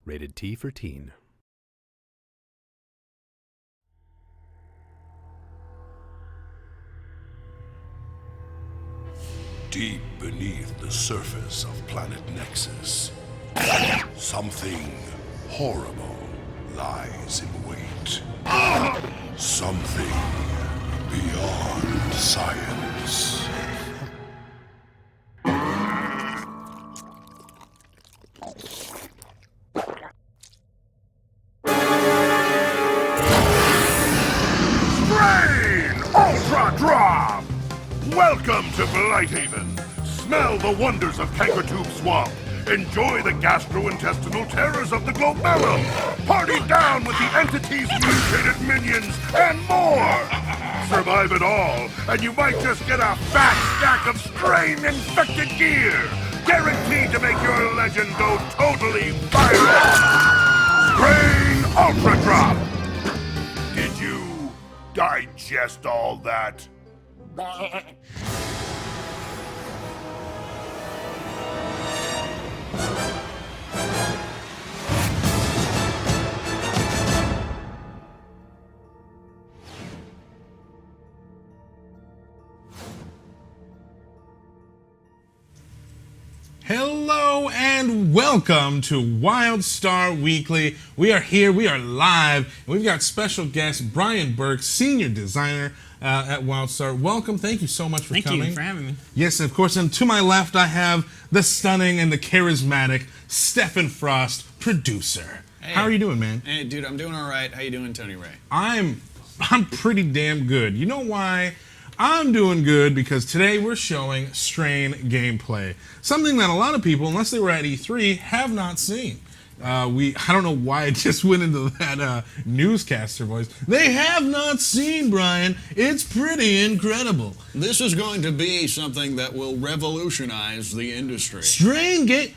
Rated T for teen. Deep beneath the surface of Planet Nexus, something horrible lies in wait. Something beyond science. Strain Ultra Drop! Welcome to Blight. Smell the wonders of Kankertube Swamp. Enjoy the gastrointestinal terrors of the Globellum. Party down with the entity's mutated minions and more. Survive it all, and you might just get a fat stack of strain-infected gear. Guaranteed to make your legend go totally viral. Strain Ultra Drop. Did you digest all that? Hello and welcome to WildStar Weekly. We are here, we are live, and we've got special guest Brian Berke, senior designer at WildStar. Welcome, thank you so much for coming. Thank you for having me. Yes, of course, and to my left I have the stunning and the charismatic Stephan Frost, producer. Hey. How are you doing, man? Hey, dude, I'm doing all right. How you doing, Tony Ray? I'm pretty damn good. You know why? I'm doing good because today we're showing Strain gameplay. Something that a lot of people, unless they were at E3, have not seen. I don't know why I just went into that newscaster voice. They have not seen, Brian. It's pretty incredible. This is going to be something that will revolutionize the industry.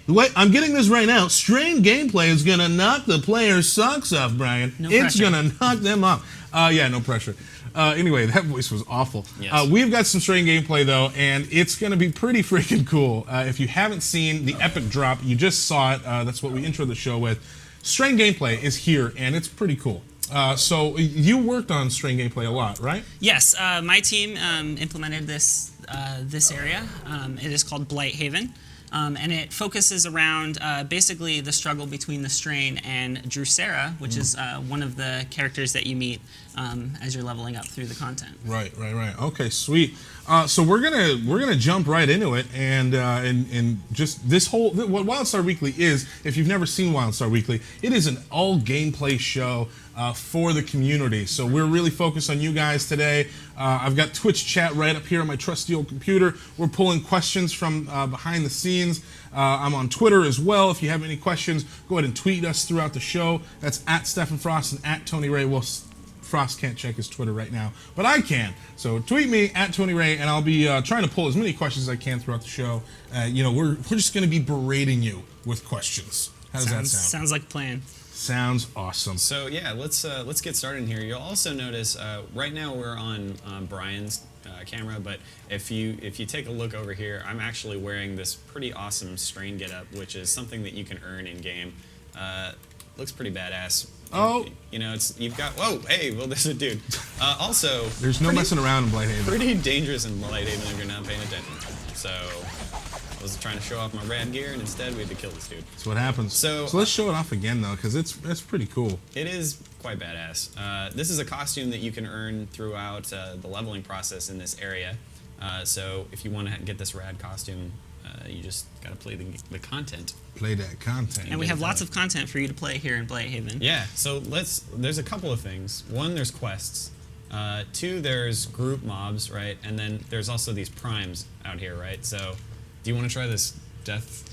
Wait, I'm getting this right now. Strain gameplay is gonna knock the players' socks off, Brian. No it's pressure. gonna knock them off. Yeah, no pressure. Anyway, that voice was awful. Yes. We've got some Strain gameplay though, and it's going to be pretty freaking cool. If you haven't seen the epic drop, you just saw it. That's what we intro the show with. Strain gameplay is here, and it's pretty cool. So you worked on Strain gameplay a lot, right? Yes, my team implemented this area. It is called Blight, and it focuses around basically the struggle between the Strain and Drusera, which is one of the characters that you meet as you're leveling up through the content. Right. Okay, sweet. So we're gonna jump right into it, and just this whole what WildStar Weekly is. If you've never seen WildStar Weekly, it is an all gameplay show for the community. So we're really focused on you guys today. I've got Twitch chat right up here on my trusty old computer. We're pulling questions from behind the scenes. I'm on Twitter as well. If you have any questions, go ahead and tweet us throughout the show. That's at Stephan Frost and at Tony Ray. Well, Frost can't check his Twitter right now, but I can. So tweet me at Tony Ray, and I'll be trying to pull as many questions as I can throughout the show. We're just going to be berating you with questions. How does that sound? Sounds like a plan. Sounds awesome. So yeah, let's get started in here. You'll also notice right now we're on Brian's camera, but if you take a look over here, I'm actually wearing this pretty awesome Strain getup, which is something that you can earn in game. Looks pretty badass. Oh, you've got well, there's a dude. Also, there's no messing around in Blighthaven. Pretty dangerous in Blighthaven if you're not paying attention. So I was trying to show off my rad gear, and instead we had to kill this dude. That's what happens. So let's show it off again though, because it's pretty cool. It is quite badass. This is a costume that you can earn throughout the leveling process in this area. So if you want to get this rad costume, you just gotta play the content. Play that content. And we have lots of content for you to play here in Blighthaven. Yeah, so there's a couple of things. One, there's quests. Two, there's group mobs, right? And then there's also these primes out here, right? So do you want to try this death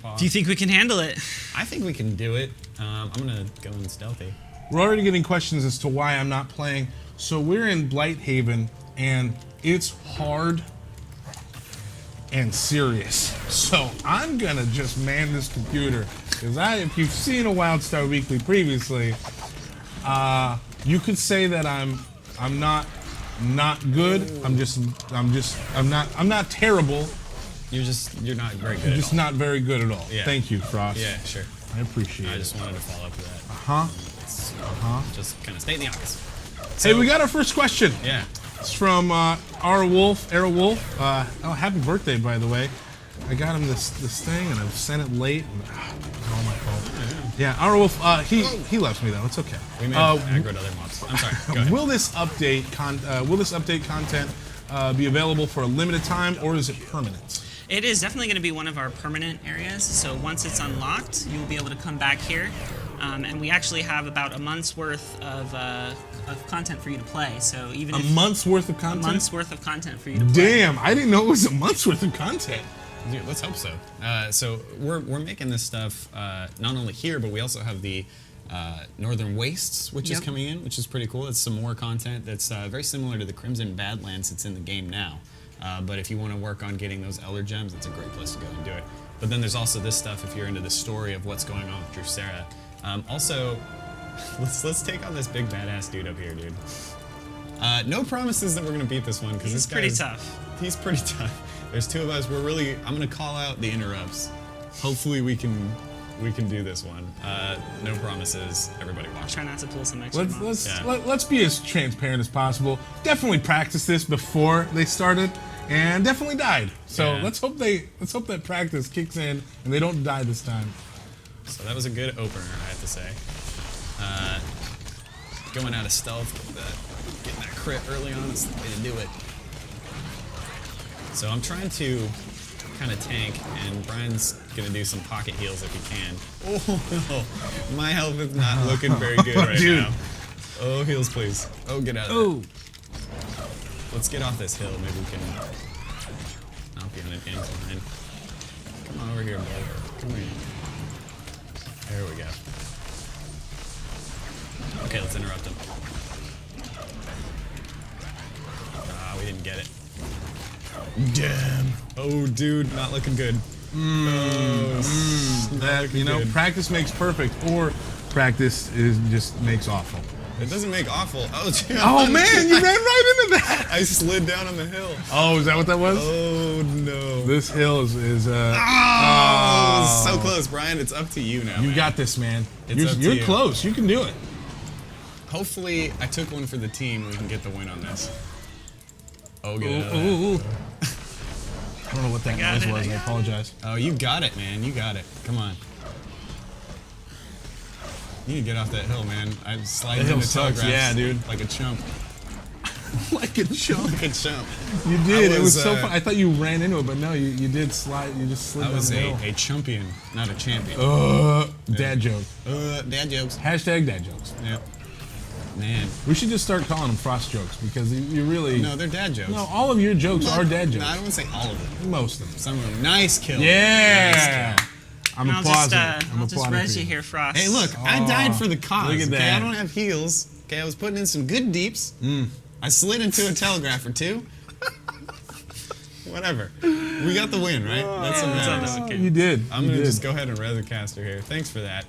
paw? Do you think we can handle it? I think we can do it. I'm gonna go in stealthy. We're already getting questions as to why I'm not playing. So we're in Blighthaven, and it's hard and serious. So I'm gonna just man this computer, because if you've seen a WildStar Weekly previously, you could say that I'm not good. I'm not terrible. You're not very good. You're just not very good at all. Yeah. Thank you, Frost. Yeah, sure. I appreciate it. I just wanted to follow up with that. Just kind of state the obvious. Hey, we got our first question. Yeah. It's from Arrow Wolf. Oh, happy birthday, by the way. I got him this thing, and I've sent it late. And, it's all my fault. Yeah, Arrow Wolf. He loves me though. It's okay. We may have aggroed other mobs. I'm sorry. Go ahead. Will this update content be available for a limited time, or is it permanent? It is definitely going to be one of our permanent areas. So once it's unlocked, you'll be able to come back here. And we actually have about a month's worth of content for you to play. So even A month's worth of content? a month's worth of content for you to play. Damn, I didn't know it was a month's worth of content. Dude, let's hope so. So we're making this stuff not only here, but we also have the Northern Wastes, which is Yep. coming in, which is pretty cool. It's some more content that's very similar to the Crimson Badlands that's in the game now. But if you want to work on getting those Elder Gems, it's a great place to go and do it. But then there's also this stuff if you're into the story of what's going on with Drusera. Also, let's take on this big badass dude up here, dude. No promises that we're gonna beat this one because this He's guy pretty is- tough. He's pretty tough. There's two of us. I'm gonna call out the interrupts. Hopefully we can do this one. No promises. Everybody watch. Try not to pull some extra mobs. Let's be as transparent as possible. Definitely practice this before they started, and definitely died. So Yeah. let's hope that practice kicks in and they don't die this time. So that was a good opener, I have to say. Going out of stealth, getting that crit early on is the way to do it. So I'm trying to kind of tank, and Brian's gonna do some pocket heals if he can. Oh no, my health is not looking very good right Dude. now. Oh, heals please. Oh, get out of Oh, there. Let's get off this hill. Maybe we can not be on an incline. Come on over here, bud. Come here. There we go. Okay, let's interrupt him. Ah, we didn't get it. Damn. Oh, dude, not looking good. that practice makes perfect, or practice just makes awful. It doesn't make awful. Oh, gee, Oh man, you ran right into that. I slid down on the hill. Oh, is that what that was? Oh no. This hill is Oh, so close, Brian. It's up to you now. You man. got this, man. It's up to You're you. close. You can do it. Hopefully, I took one for the team. We can get the win on this. Oh, get out of that. Ooh. I don't know what that got noise it, was. I I got apologize. Oh, you got it, man. You got it. Come on. You need to get off that hill, man. I'm sliding That hill into sucks, telegraphs yeah, dude. like a chump. Like a chump. Like a chump. You did. I It was was, so fun. I thought you ran into it, but no, you did slide. You just slid I down was the a hill. champion, not a champion. Dad joke. Dad jokes. Hashtag dad jokes. Yeah. Man. We should just start calling them Frost jokes because you really. No, they're dad jokes. No, all of your jokes are dad No, jokes. I don't want to say all of them. Most of them. Some of them. Nice kill. Yeah. Nice kill. I'm I'll applauding. just, I'm I'll just applauding res for you you. here, Frost. Hey, look, I died for the cause. look at Okay, that. I don't have heals. Okay, I was putting in some good deeps. I slid into a telegraph or two. Whatever. We got the win, right? That's what matters. Okay. You did. I'm You gonna did. just go ahead and res a caster here. Thanks for that.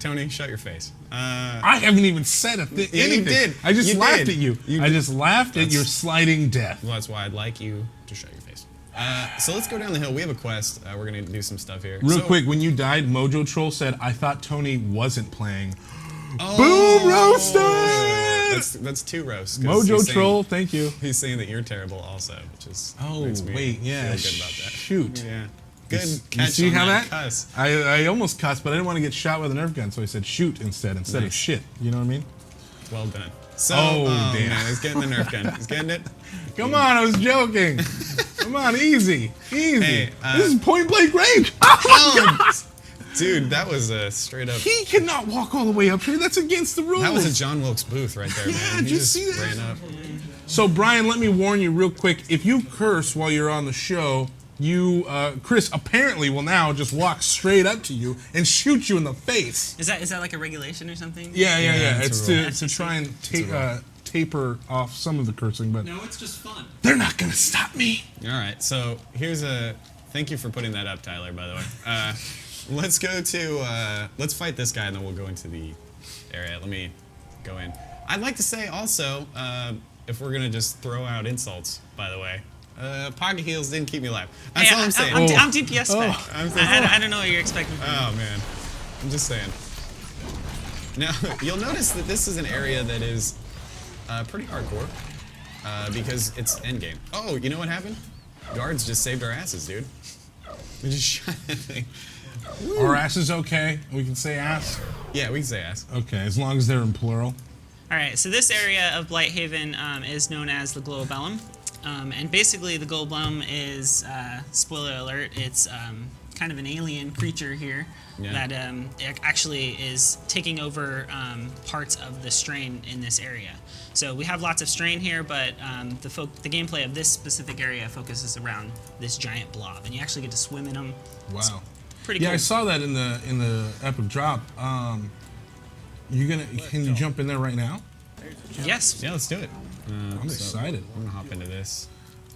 Tony, shut your face. I haven't even said Yeah, you anything. did. I just You laughed did. at you. You I did. just laughed at That's- your sliding death. Well, that's why I'd like you to shut your face. So let's go down the hill. We have a quest. We're gonna do some stuff here. Real So- quick, when you died, Mojo Troll said, "I thought Tony wasn't playing." Oh, Boom, roasted! That's two roasts. 'cause Mojo he's saying- Troll, thank you. He's saying that you're terrible also, which is Oh makes me wait, yeah. feel good about that. Shoot. Yeah. Good You catch see on how that that? cuss. I almost cussed, but I didn't want to get shot with a Nerf gun, so I said shoot instead of Nice. shit. You know what I mean? Well done. So, Oh, damn. man, he's getting the Nerf gun. He's getting it. Come on, I was joking. Come on, easy. Hey, this is point blank range. Oh, dude, that was a straight up. He cannot walk all the way up here. That's against the rules. That was a John Wilkes Booth right there, Yeah, man. He did you just see that? ran up. So, Brian, let me warn you real quick. If you curse while you're on the show, Chris apparently will now just walk straight up to you and shoot you in the face. Is that like a regulation or something? Yeah. Yeah, It's it's a to try and taper off some of the cursing, but No, it's just fun. they're not gonna stop me. All right, so here's a. Thank you for putting that up, Tyler. By the way, let's go to. Let's fight this guy, and then we'll go into the area. Let me go in. I'd like to say also, if we're gonna just throw out insults, by the way, pocket heals didn't keep me alive. That's Hey, all I'm saying. I'm DPS spec. I'm saying- I don't know what you're expecting from me. Oh man. I'm just saying. Now, you'll notice that this is an area that is pretty hardcore because it's endgame. Oh, you know what happened? Guards just saved our asses, dude. We just shot that thing. Our ass is okay. We can say ass. Yeah, we can say ass. Okay, as long as they're in plural. All right, so this area of Blighthaven is known as the Globellum. And basically, the Globellum is, spoiler alert, it's kind of an alien creature here that it actually is taking over parts of the strain in this area. So we have lots of strain here, but the gameplay of this specific area focuses around this giant blob, and you actually get to swim in them. Wow. Pretty Yeah, cool. I saw that in the epic drop. Can you jump in there right now? Yes. Yeah, let's do it. I'm excited. I'm gonna hop into this.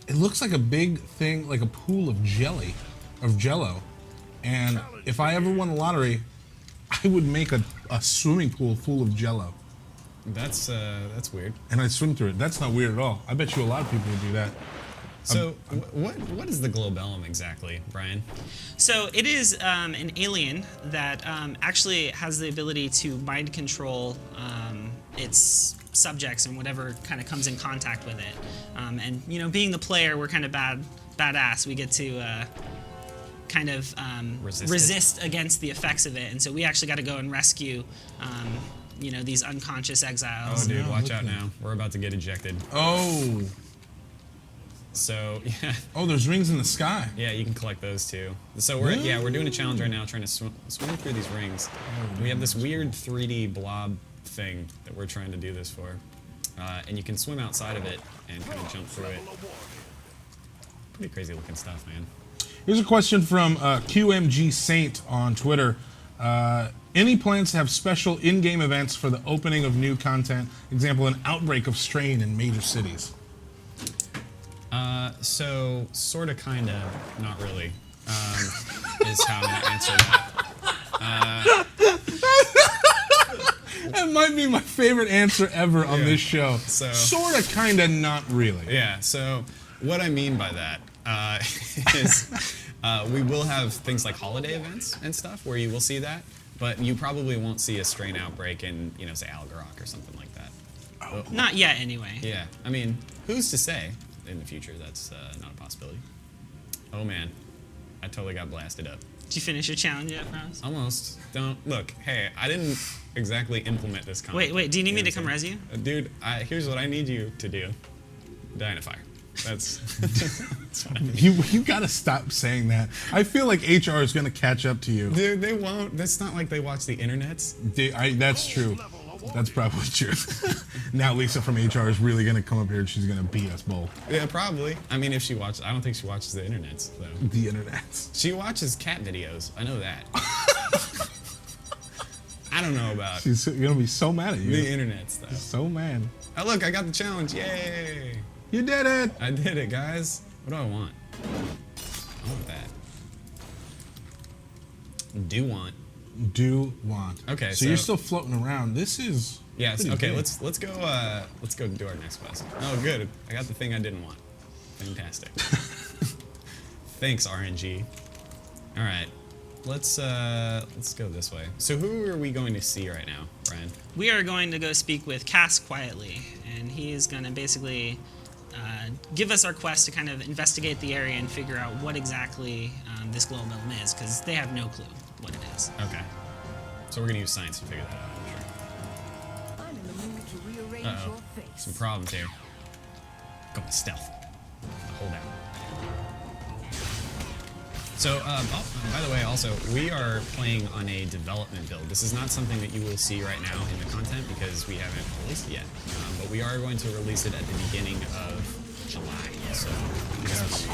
It looks like a big thing, like a pool of jello. And if I ever won the lottery, I would make a swimming pool full of jello. That's weird. And I'd swim through it. That's not weird at all. I bet you a lot of people would do that. So, what is the Globellum exactly, Brian? So it is an alien that actually has the ability to mind control its subjects and whatever kind of comes in contact with it. And you know, being the player, we're kind of badass. We get to kind of resist against the effects of it, and so we actually got to go and rescue. You know, these unconscious exiles. Oh, dude, watch out now. We're about to get ejected. Oh. So, yeah. Oh, there's rings in the sky. Yeah, you can collect those too. So we're doing a challenge right now, trying to swim through these rings. We have this weird 3D blob thing that we're trying to do this for, and you can swim outside of it and kind of jump through it. Pretty crazy looking stuff, man. Here's a question from QMG Saint on Twitter. Any plans to have special in-game events for the opening of new content? Example, an outbreak of strain in major cities. So sort of, kind of, not really, is how I'm gonna answer that. That might be my favorite answer ever on this show. So, sort of, kind of, not really. Yeah. So what I mean by that is we will have things like holiday events and stuff where you will see that, but you probably won't see a strain outbreak in, you know, say Algarok or something like that. Oh. Not yet, anyway. Yeah. I mean, who's to say? In the future, that's not a possibility. Oh man, I totally got blasted up. Did you finish your challenge yet, Franz? Almost. Don't look. Hey, I didn't exactly implement this content. Wait. Do you need me to come res you? Dude, here's what I need you to do. Die in a fire. That's. That's what I need. You gotta stop saying that. I feel like HR is gonna catch up to you. Dude, they won't. That's not like they watch the internets. That's true. That's probably true. Now Lisa from HR is really gonna come up here and she's gonna beat us both. Yeah, probably. I mean, if she watches, I don't think she watches the internets though. The internet. She watches cat videos. I know that. I don't know about She's gonna be so mad at you. the internets though. So mad. Oh look, I got the challenge! Yay! You did it. I did it, guys. What do I want? I want that. Do want. Okay, So you're still floating around. This is. Yes. pretty Okay. big. Let's go do our next quest. Oh, good. I got the thing I didn't want. Fantastic. Thanks, RNG. All right. Let's go this way. So who are we going to see right now, Brian? We are going to go speak with Cass quietly, and he is going to basically give us our quest to kind of investigate the area and figure out what exactly this Globellum is, because they have no clue what it is. Okay. So we're gonna use science to figure that out. I'm sure. Uh-oh. Some problems here. Go with stealth. Hold out. So, by the way, also, we are playing on a development build. This is not something that you will see right now in the content because we haven't released it yet. But we are going to release it at the beginning of July. So, yes.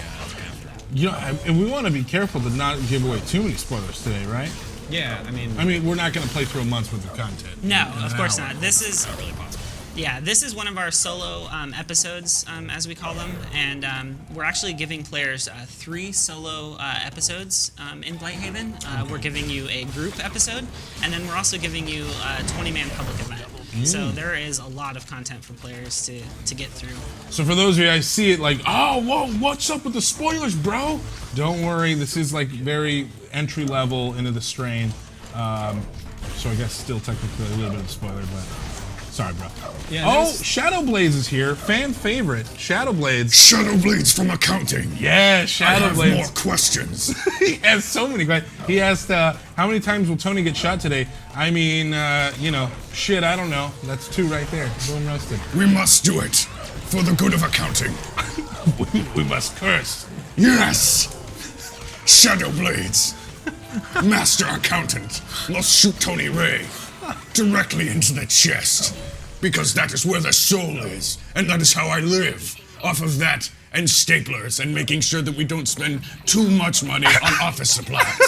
You know, and we want to be careful to not give away too many spoilers today, right? Yeah, I mean, we're not going to play through a month's worth of content. No, in of an course hour. not. This is not really possible. Yeah, this is one of our solo episodes, as we call them, and we're actually giving players 3 solo episodes in Blighthaven. We're giving you a group episode, and then we're also giving you a 20-man public event. So there is a lot of content for players to get through. So for those of you, I see it like, oh, whoa, what's up with the spoilers, bro? Don't worry, this is like very entry level into the strain. So I guess still technically a little bit of a spoiler, but sorry, bro. Yeah, oh, there's- Shadowblades is here. Fan favorite. Shadowblades. Shadowblades from accounting. Yeah, I have more Shadowblades. questions. He has so many questions. He asked, how many times will Tony get shot today? I mean, shit, I don't know. That's 2 right there. Boom, roasted. We must do it for the good of accounting. we must curse. Yes! Shadowblades. Master accountant must shoot Tony Rey directly into the chest. Because that is where the soul is. And that is how I live. Off of that and staplers and making sure that we don't spend too much money on office supplies.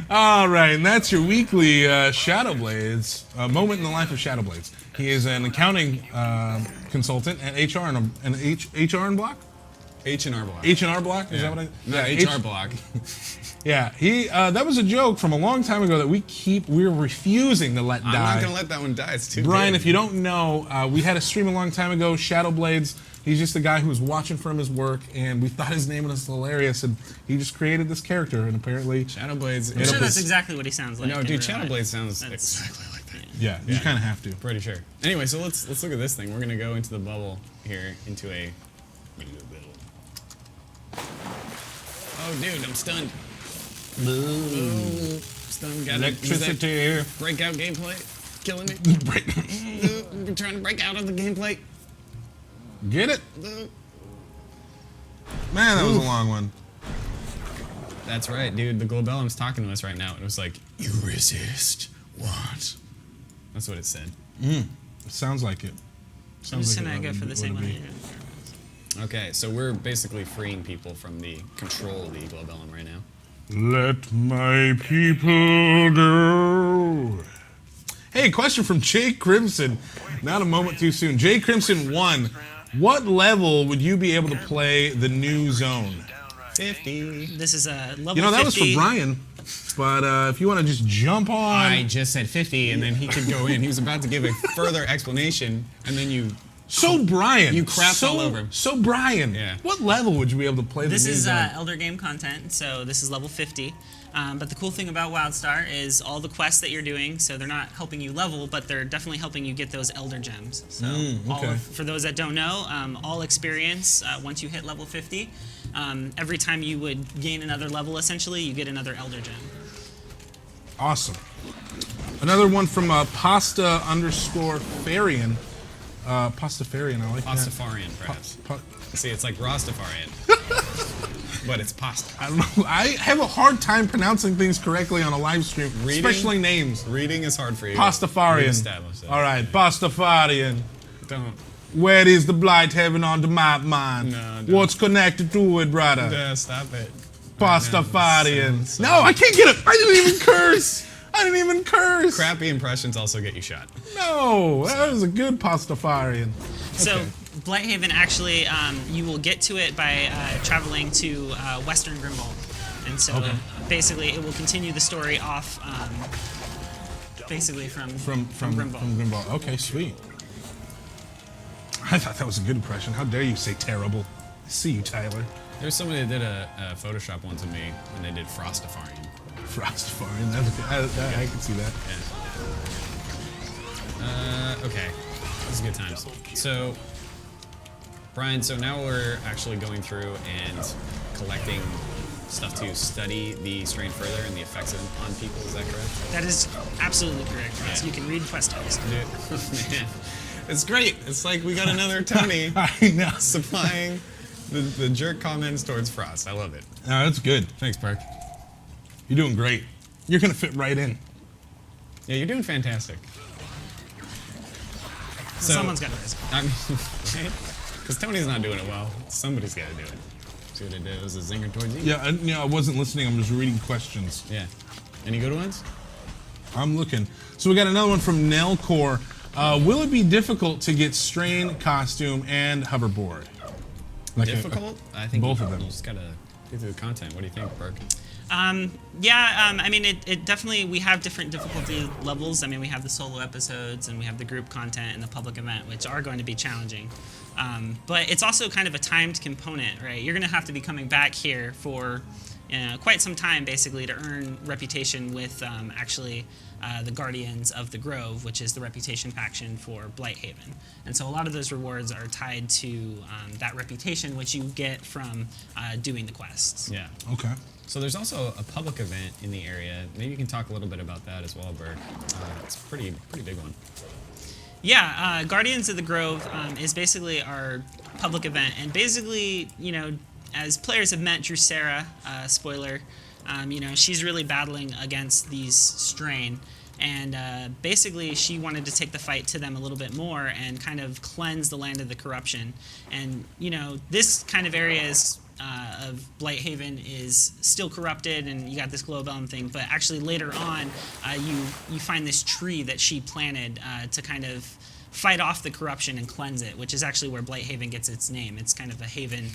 All right, and that's your weekly Shadowblades, moment in the life of Shadowblades. He is an accounting consultant and HR and Block? H&R Block. H&R Block? Is Yeah. that what I... Not yeah, HR Block. Yeah, he. That was a joke from a long time ago that we're refusing to let die. I'm not gonna let that one die. It's too Brian, big. if you don't know, we had a stream a long time ago, Shadowblades. He's just a guy who was watching from his work, and we thought his name was hilarious, and he just created this character, and apparently... Shadowblades. I'm sure that's exactly what he sounds like. No, in dude, real life. Shadowblade sounds That's- exactly like that. Yeah, you kind of have to. Pretty sure. Anyway, so let's look at this thing. We're gonna go into the bubble here, into a. Oh, dude, I'm stunned. Stunned. Got Electricity. breakout gameplay. Killing me. I'm trying to break out of the gameplay. Get it? Man, that was a long one. That's right, dude. The Globellum's talking to us right now. It was like, you resist. What? That's what it said. It sounds like it. I'm Sounds just like gonna it go would- for the would same one. be. that you're doing. Okay, so we're basically freeing people from the control of the Globellum right now. Let my people go. Hey, question from Jay Crimson. Not a moment too soon. Jay Crimson 1. What level would you be able to play the new zone? 50. This is a level You know, that 50. was for Brian. But if you want to just jump on. I just said 50, and then he could go in. He was about to give a further explanation, and then you. So, Brian. You crapped all over him. So, Brian. Yeah. What level would you be able to play This the new is zone? Elder Game content, so this is level 50. But the cool thing about WildStar is all the quests that you're doing, so they're not helping you level, but they're definitely helping you get those Elder Gems. So okay. for those that don't know, all experience, once you hit level 50, every time you would gain another level, essentially, you get another Elder Gem. Awesome. Another one from Pasta_Farian. Pastafarian, I like that. Pastafarian, perhaps. See, it's like Rastafarian. But it's pasta. I don't know. I have a hard time pronouncing things correctly on a live stream, Reading? especially names. Reading is hard for you. Pastafarian. We've established that. All right, Pastafarian. Don't. Where is the blight heaven on the map, man? No, don't. What's connected to it, brother? Stop it. Pastafarian. So- No, I can't get it. I didn't even curse. I didn't even curse. Crappy impressions also get you shot. No, that was a good Pastafarian. So Blighthaven, actually, you will get to it by traveling to Western Grimble. And so basically it will continue the story off basically from Grimble. From Grimble. Okay, sweet. I thought that was a good impression. How dare you say terrible? See you, Tyler. There's somebody that did a Photoshop once of me, and they did Frostafarian. Frostafarian. That's okay. I can see that. Okay. This is good times. So, Brian, so now we're actually going through and collecting stuff to study the strain further and the effects on people. Is that correct? That is absolutely correct. So you can read quest titles. Dude, man, it's great. It's like we got another Tony I know. supplying the jerk comments towards Frost. I love it. No, that's good. Thanks, Berke. You're doing great. You're gonna fit right in. Yeah, you're doing fantastic. So, Someone's got to risk. I mean, because Tony's not doing it well. Somebody's got to do it. See what it did? It was a zinger towards you. Yeah, I wasn't listening. I'm just reading questions. Yeah. Any good ones? I'm looking. So we got another one from Nelcor. Will it be difficult to get strain costume and hoverboard? Like Difficult? I think both you of them. just gotta get through the content. What do you think, Berke? I mean, it definitely, we have different difficulty levels. I mean, we have the solo episodes and we have the group content and the public event, which are going to be challenging. But it's also kind of a timed component, right? You're going to have to be coming back here for quite some time basically to earn reputation with actually the Guardians of the Grove, which is the reputation faction for Blight Haven. And so a lot of those rewards are tied to that reputation, which you get from doing the quests. Yeah. Okay. So there's also a public event in the area. Maybe you can talk a little bit about that as well, Berke. It's a pretty big one. Yeah, Guardians of the Grove is basically our public event, and basically, as players have met Drusera, spoiler, she's really battling against these strain, and basically she wanted to take the fight to them a little bit more and kind of cleanse the land of the corruption. And this kind of area is of Blight Haven is still corrupted, and you got this Globellum thing, but actually later on you find this tree that she planted to kind of fight off the corruption and cleanse it, which is actually where Blight Haven gets its name. It's kind of a haven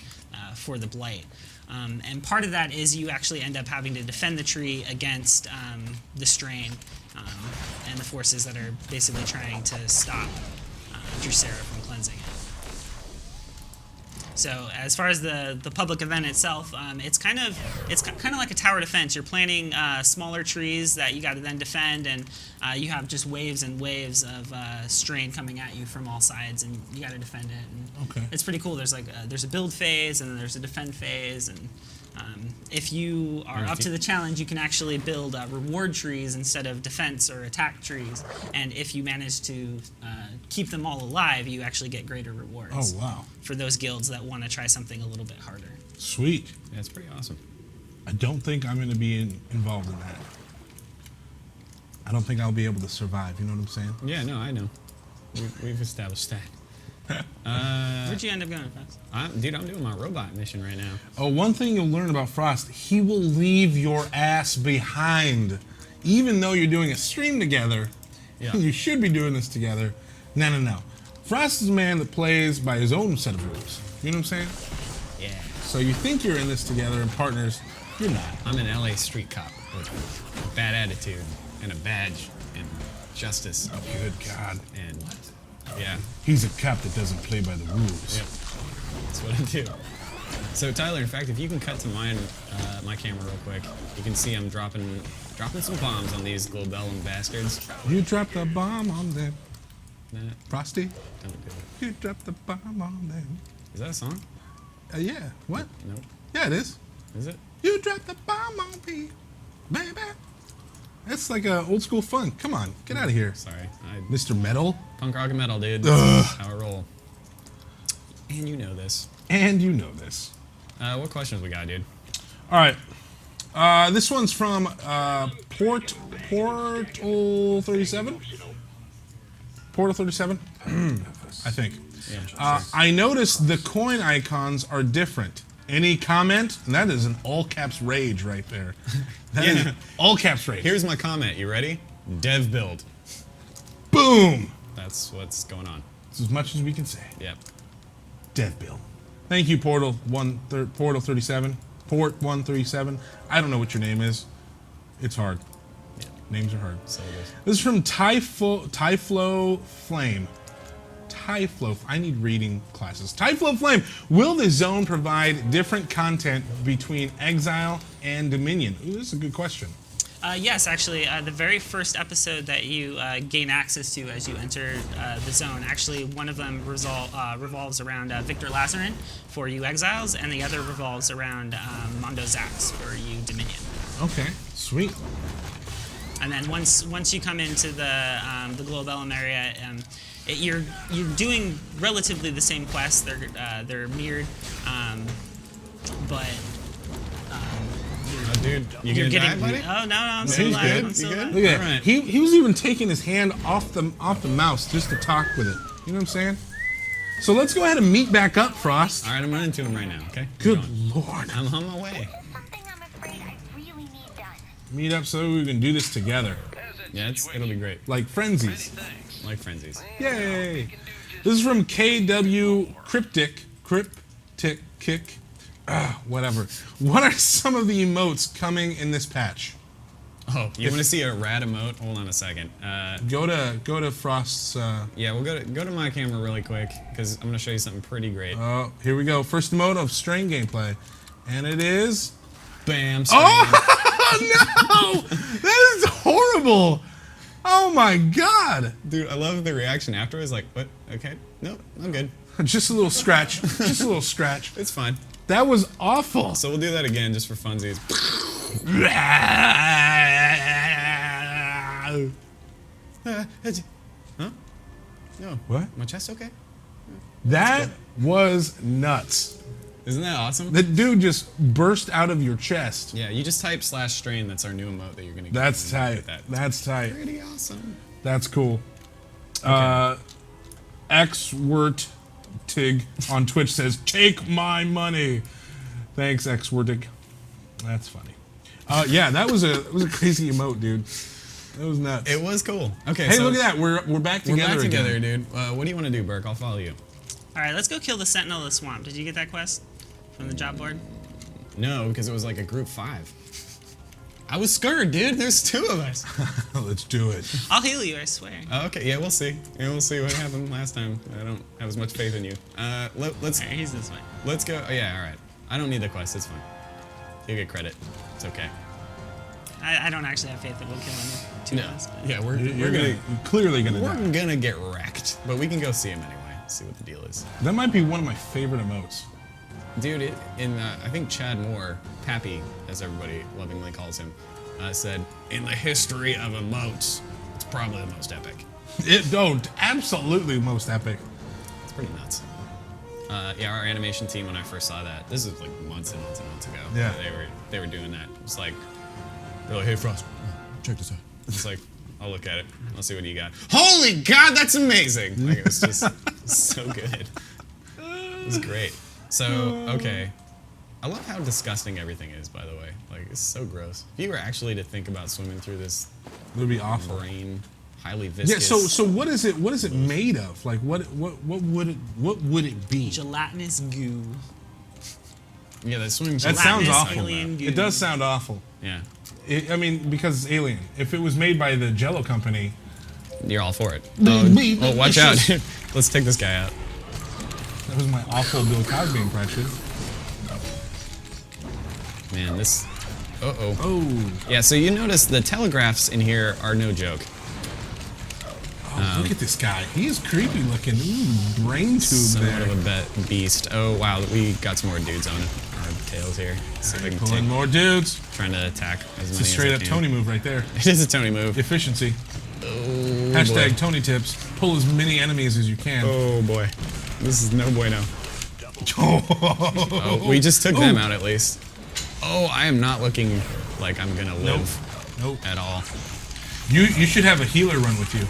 for the Blight. And part of that is you actually end up having to defend the tree against the strain and the forces that are basically trying to stop Drusera from cleansing it. So as far as the public event itself, it's kind of like a tower defense. You're planting smaller trees that you got to then defend, and you have just waves and waves of strain coming at you from all sides, and you got to defend it. And Okay. it's pretty cool. There's there's a build phase, and then there's a defend phase, and if you are up to the challenge, you can actually build reward trees instead of defense or attack trees. And if you manage to keep them all alive, you actually get greater rewards. Oh, wow. For those guilds that want to try something a little bit harder. Sweet. Yeah, it's pretty awesome. I don't think I'm going to be involved in that. I don't think I'll be able to survive. You know what I'm saying? Yeah, no, I know. We've established that. Where'd you end up going, Frost? Dude, I'm doing my robot mission right now. Oh, one thing you'll learn about Frost, he will leave your ass behind. Even though you're doing a stream together, Yeah. you should be doing this together. No. Frost is a man that plays by his own set of rules. You know what I'm saying? Yeah. So you think you're in this together and partners, you're not. I'm an LA street cop with a bad attitude and a badge and justice. Good God. And yeah, He's a cop that doesn't play by the rules. yep. That's what I do. So Tyler, in fact, if you can cut to my camera real quick, you can see I'm dropping some bombs on these Globellum bastards. You dropped a bomb on them. Nah, Frosty, don't do it. you dropped a bomb on them. Is that a song? Yeah. What? Nope. Yeah, it is. Is it? You dropped the bomb on me, baby. That's like a old school funk. Come on, get out of here, Sorry. Mr. Metal. Punk rock and metal, dude. Ugh. That's how I roll. And you know this. And you know this. What questions we got, dude? All right. This one's from Portal 37. Portal 37, I think. Yeah. I noticed the coin icons are different. Any comment? And that is an all caps rage right there. That is Yeah. all caps rage. Here's my comment. You ready? Dev build. Boom. That's what's going on. It's as much as we can say. Yep. Death Bill. Thank you, Portal 37. Port 137. I don't know what your name is. It's hard. Yeah. Names are hard. So it is. This is from Tyflow Flame. Tyflow. I need reading classes. Tyflow Flame. Will the zone provide different content between Exile and Dominion? Ooh, this is a good question. Yes, actually, the very first episode that you gain access to as you enter the zone, actually one of them revolves around Victor Lazarin for you Exiles, and the other revolves around Mondo Zax for you Dominion. Okay, sweet. And then once you come into the Globellum area, you're doing relatively the same quests. They're mirrored, but Oh, dude, you you're gonna getting. die, buddy? Oh no, I'm he's still alive. good. I'm still You alive. good? Look at that. Alright. He was even taking his hand off the mouse just to talk with it. You know what I'm saying? So let's go ahead and meet back up, Frost. All right, I'm running to him right now. Okay. Good Going. Lord. I'm on my way. Something I'm afraid I really need done. Meet up so we can do this together. Yeah, it'll be great. Like frenzies. Like frenzies. Yay! This is from KW Cryptic Kick. Whatever. What are some of the emotes coming in this patch? Oh, you want to see a rad emote? Hold on a second. Go to Frost's. Yeah, we'll go to my camera really quick because I'm gonna show you something pretty great. Here we go. First emote of strain gameplay, and it is Bam. Oh no! That is horrible. Oh my god. Dude, I love the reaction afterwards. Like, what? Okay, no, I'm good. Just a little scratch. Just a little scratch. It's fine. That was awful. So we'll do that again just for funsies. Huh? No. What? My chest okay? That was nuts. Isn't that awesome? That dude just burst out of your chest. Yeah, you just type /strain. That's our new emote that you're gonna get. That's and tight. get that. That's tight. Pretty awesome. That's cool. Xwertig on Twitch says, "Take my money." Thanks, Xwertig. That's funny. Yeah, that was a crazy emote, dude. That was nuts. It was cool. Okay. Hey, so look at that. We're back together. We're back together, again. dude. What do you want to do, Berke? I'll follow you. All right, let's go kill the Sentinel of the Swamp. Did you get that quest from the job board? No, because it was like a group 5. I was scared, dude. There's 2 of us. Let's do it. I'll heal you, I swear. Okay, yeah, we'll see. Yeah, we'll see what happened last time. I don't have as much faith in you. Let's All right, he's this way. let's go. Oh, yeah, all right. I don't need the quest. It's fine. You get credit. It's okay. I don't actually have faith that we'll kill any 2 of us. But Yeah, You're clearly gonna die. we're gonna get wrecked, but we can go see him anyway. See what the deal is. That might be one of my favorite emotes. Dude, I think Chad Moore, Pappy, as everybody lovingly calls him, said, in the history of emotes, it's probably the most epic. Absolutely most epic. It's pretty nuts. Yeah, our animation team, when I first saw that, this was like months and months and months ago. Yeah. They were doing that. It was like, they're like, hey Frost, check this out. It's like, I'll look at it. I'll see what you got. Holy God, that's amazing! Like, it was just so good. It was great. So, okay. I love how disgusting everything is, by the way. Like, it's so gross. If you were actually to think about swimming through this It would be awful. brain, highly viscous... Yeah. So what is it? What is it made of? Like what would it be? gelatinous goo. Yeah, that swimming... That sounds Gelatinous awful. alien goo. It does sound awful. Yeah. I mean, because it's alien. If it was made by the Jello company, You're all for it. Me, Oh, watch out. Let's take this guy out. that was my awful Bill Cosby impression. Man, this... Uh-oh. Oh, Yeah, so you notice the telegraphs in here are no joke. look at this guy. He's creepy looking. Ooh, brain tube Somewhat there. of a beast. Oh, wow, we got some more dudes on our tails here. See if I can Pulling take... more dudes. Trying to attack as It's many a straight as up I can. Tony move right there. It is a Tony move. Efficiency. Oh, Hashtag boy. Tony tips. Pull as many enemies as you can. Oh, boy. This is no bueno. Oh, we just took them out at least. Oh, I am not looking like I'm gonna live Nope. at all. You should have a healer run with you.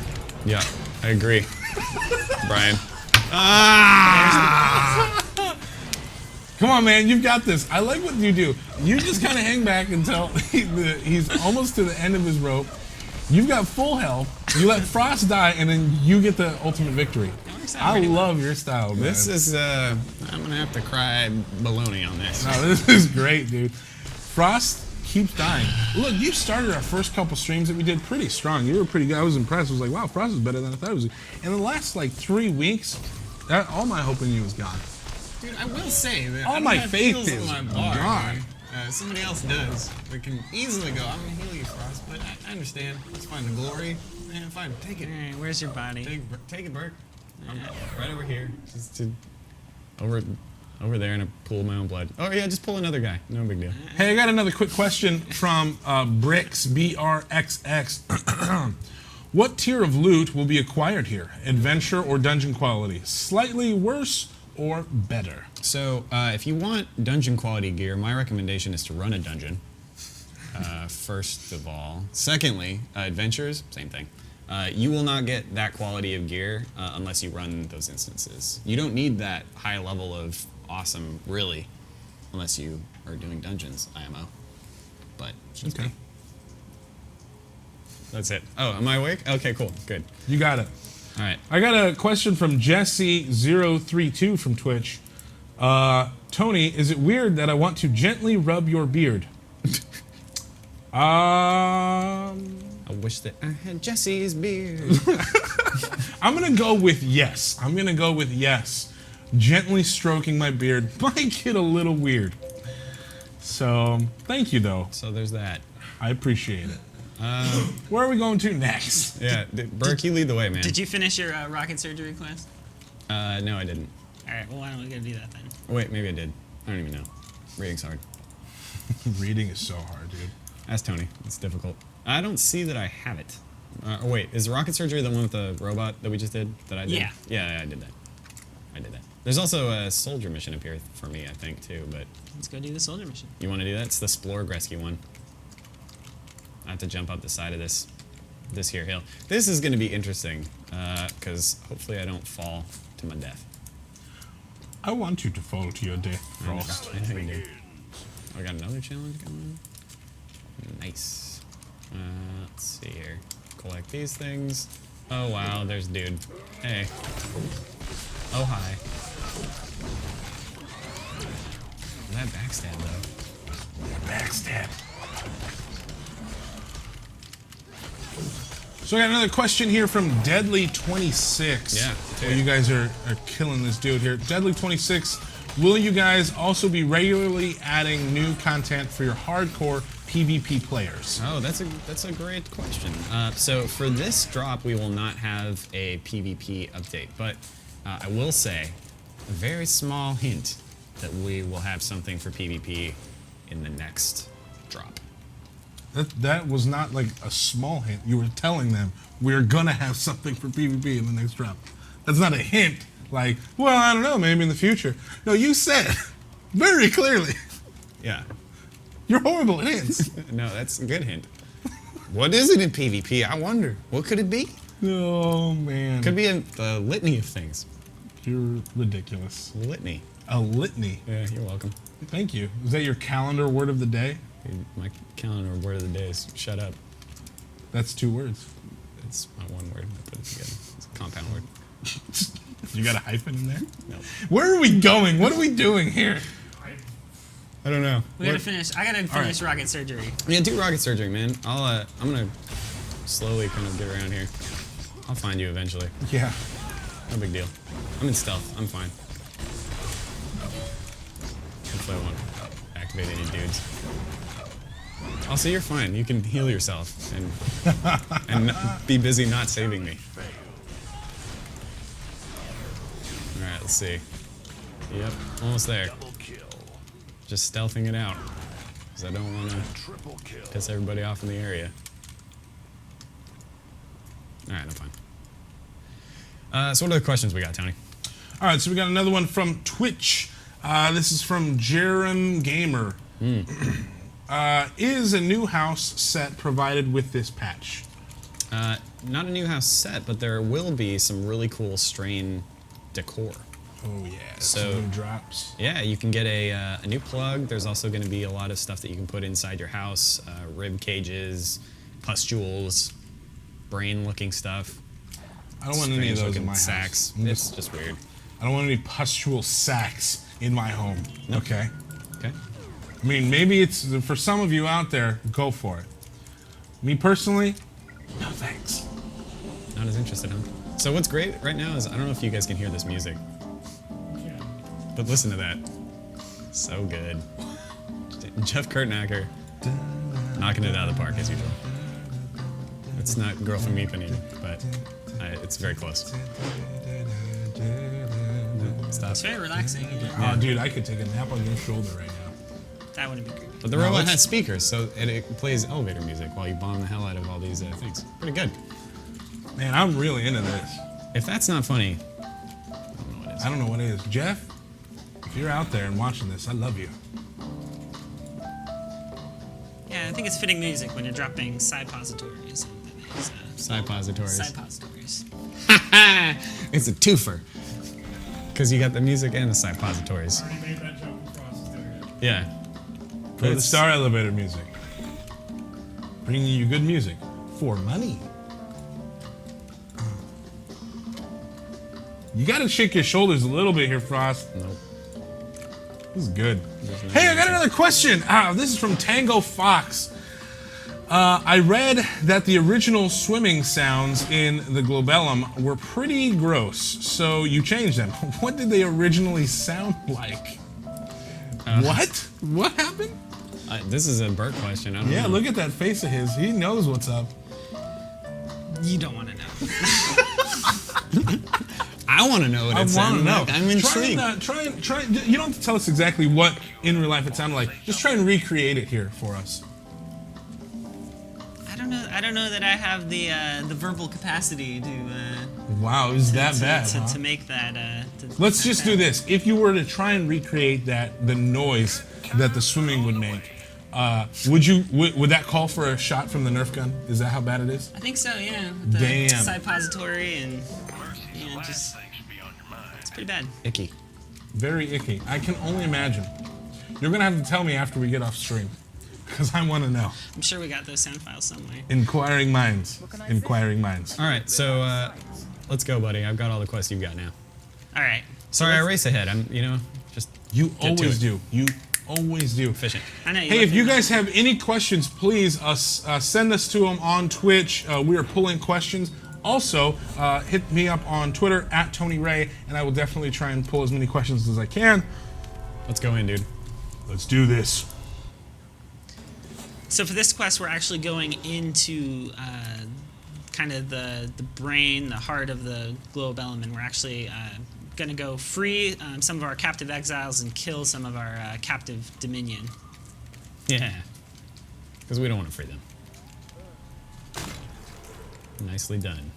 Yeah, I agree. Brian. Come on, man, you've got this. I like what you do. You just kind of hang back until he's almost to the end of his rope. You've got full health. You let Frost die, and then you get the ultimate victory. I love your style, man. This is, I'm gonna have to cry baloney on this. No, this is great, dude. Frost keeps dying. Look, you started our first couple streams that we did pretty strong. You were pretty good. I was impressed. I was like, wow, Frost is better than I thought it was. In the last, like, 3 weeks, all my hope in you is gone. Dude, I will say that All I don't my have faith heals is in my bar. gone. Somebody else does. We can easily go, I'm gonna heal you, Frost, but I understand. Let's find the glory. Man, fine, take it. All right, where's your body? Take it, Berke. I'm right over here. Just over there in a pool of my own blood. Oh yeah, just pull another guy. No big deal. Hey, I got another quick question from Brix, BRXX. What tier of loot will be acquired here? Adventure or dungeon quality? Slightly worse or better? So, if you want dungeon quality gear, my recommendation is to run a dungeon. First of all. Secondly, adventures, same thing. You will not get that quality of gear unless you run those instances. You don't need that high level of awesome, really, unless you are doing dungeons, IMO. But, that's me. That's it. Oh, am I awake? Okay, cool, good. You got it. All right. I got a question from Jesse032 from Twitch. Tony, is it weird that I want to gently rub your beard? I wish that I had Jesse's beard. I'm gonna go with yes. I'm gonna go with yes. Gently stroking my beard might get a little weird. So thank you though. So there's that. I appreciate it. Where are we going to next? Yeah, Berke, you lead the way, man. Did you finish your rocket surgery class? No, I didn't. All right. Well, why don't we go do that then? Wait, maybe I did. I don't even know. Reading's hard. Reading is so hard, dude. Ask Tony. It's difficult. I don't see that I have it. Oh, wait. Is rocket surgery the one with the robot that we just did? That I did? Yeah. Yeah, I did that. I did that. There's also a soldier mission up here for me, I think, too. But Let's go do the soldier mission. you want to do that? It's the Splorg Rescue one. I have to jump up the side of this here hill. This is going to be interesting, because hopefully I don't fall to my death. I want you to fall to your death, Frost. I know you do. Oh, I got another challenge going on. Nice. Let's see here. Collect these things. Oh wow, there's a dude. Hey. Oh hi. That backstab though. Backstab. So I got another question here from Deadly26. Yeah, Oh, you guys are killing this dude here. Deadly26, will you guys also be regularly adding new content for your hardcore PvP players? Oh, that's a great question. So for this drop, we will not have a PvP update, but I will say a very small hint that we will have something for PvP in the next drop. That was not like a small hint. You were telling them we're gonna have something for PvP in the next drop. That's not a hint. Like, well, I don't know, maybe in the future. No, you said very clearly. Yeah. You're horrible at hints. No, that's a good hint. What is it in PvP? I wonder. What could it be? Oh man. Could be a litany of things. You're ridiculous. Litany. A litany. Yeah, you're welcome. Thank you. Is that your calendar word of the day? My calendar word of the day is shut up. That's 2 words. It's my one word. I put it together. It's a compound word. You got a hyphen in there? No. Where are we going? What are we doing here? I don't know. We gotta finish. I gotta finish rocket surgery. Yeah, do rocket surgery, man. I'm gonna slowly kind of get around here. I'll find you eventually. Yeah. No big deal. I'm in stealth. I'm fine. Hopefully I won't activate any dudes. Also, you're fine. You can heal yourself and be busy not saving me. All right, let's see. Yep, almost there. Just stealthing it out because I don't want to piss everybody off in the area. All right, I'm fine. So what are the questions we got, Tony? All right, so we got another one from Twitch. This is from Jerem Gamer. Is a new house set provided with this patch? Not a new house set, but there will be some really cool strain decor. Oh yeah, So- some new drops. Yeah, you can get a new plug. There's also going to be a lot of stuff that you can put inside your house. Rib cages, pustules, brain-looking stuff. I don't want any of those in strange-looking my sacks. house. It's just weird. I don't want any pustule sacks in my home. Nope. Okay. Okay. I mean, maybe it's for some of you out there. Go for it. Me personally, no thanks. Not as interested, huh? So what's great right now is I don't know if you guys can hear this music, but listen to that. So good. Jeff Kurtnacker knocking it out of the park as usual. It's not Girl from Ipanema, but it's very close. Stop. It's very relaxing. Oh, dude, I could take a nap on your shoulder right now. That wouldn't be great. But the robot has speakers, so it plays elevator music while you bomb the hell out of all these things. Pretty good. Man, I'm really into this. If that's not funny, I don't know what is. I don't know what it is. Jeff, if you're out there and watching this, I love you. Yeah, I think it's fitting music when you're dropping side-positories. Side-positories. Side-positories. It's a twofer. Because you got the music and the side-positories. Yeah. For the Star Elevator music. Bringing you good music for money. You gotta shake your shoulders a little bit here, Frost. Nope. This is good. Hey, I got another question. This is from Tango Fox. I read that the original swimming sounds in the Globellum were pretty gross, so you changed them. What did they originally sound like? What? What happened? This is a Bert question. I don't Yeah, know. look at that face of his. He knows what's up. You don't want to know. I want to know what I it want to sounded know. like. I'm intrigued. Try. You don't have to tell us exactly what in real life it sounded like. Just try and recreate it here for us. I don't know that I have the verbal capacity to. Wow, is that to, bad? to, huh? to make that. Let's just do this. If you were to try and recreate the noise that the swimming would make, would that call for a shot from the Nerf gun? Is that how bad it is? I think so. Yeah. The Damn. suppository and just it's pretty bad. Icky. Very icky. I can only imagine. You're gonna have to tell me after we get off stream, because I want to know. I'm sure we got those sound files somewhere. Inquiring minds. Inquiring minds. All right, so let's go, buddy. I've got all the quests you've got now. All right. Sorry, I race ahead. I'm, just You Get to always it. do. You always do. efficient. I know. Hey, if you guys have any questions, please send us to them on Twitch. We are pulling questions. Also, hit me up on Twitter at Tony Ray, and I will definitely try and pull as many questions as I can. Let's go in, dude. Let's do this. So for this quest, we're actually going into kind of the brain, the heart of the Globellum, and we're actually going to go free some of our captive exiles and kill some of our captive dominion. Yeah. Because we don't want to free them. Nicely done.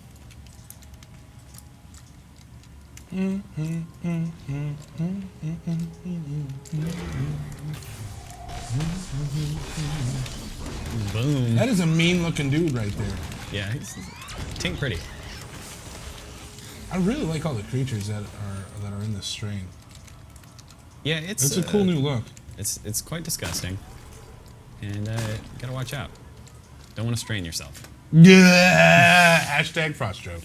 Boom. That is a mean-looking dude right there. Yeah, he's taint pretty. I really like all the creatures that are in this strain. Yeah, it's It's a cool new look. It's quite disgusting, and gotta watch out. Don't want to strain yourself. Yeah. Hashtag Frost joke.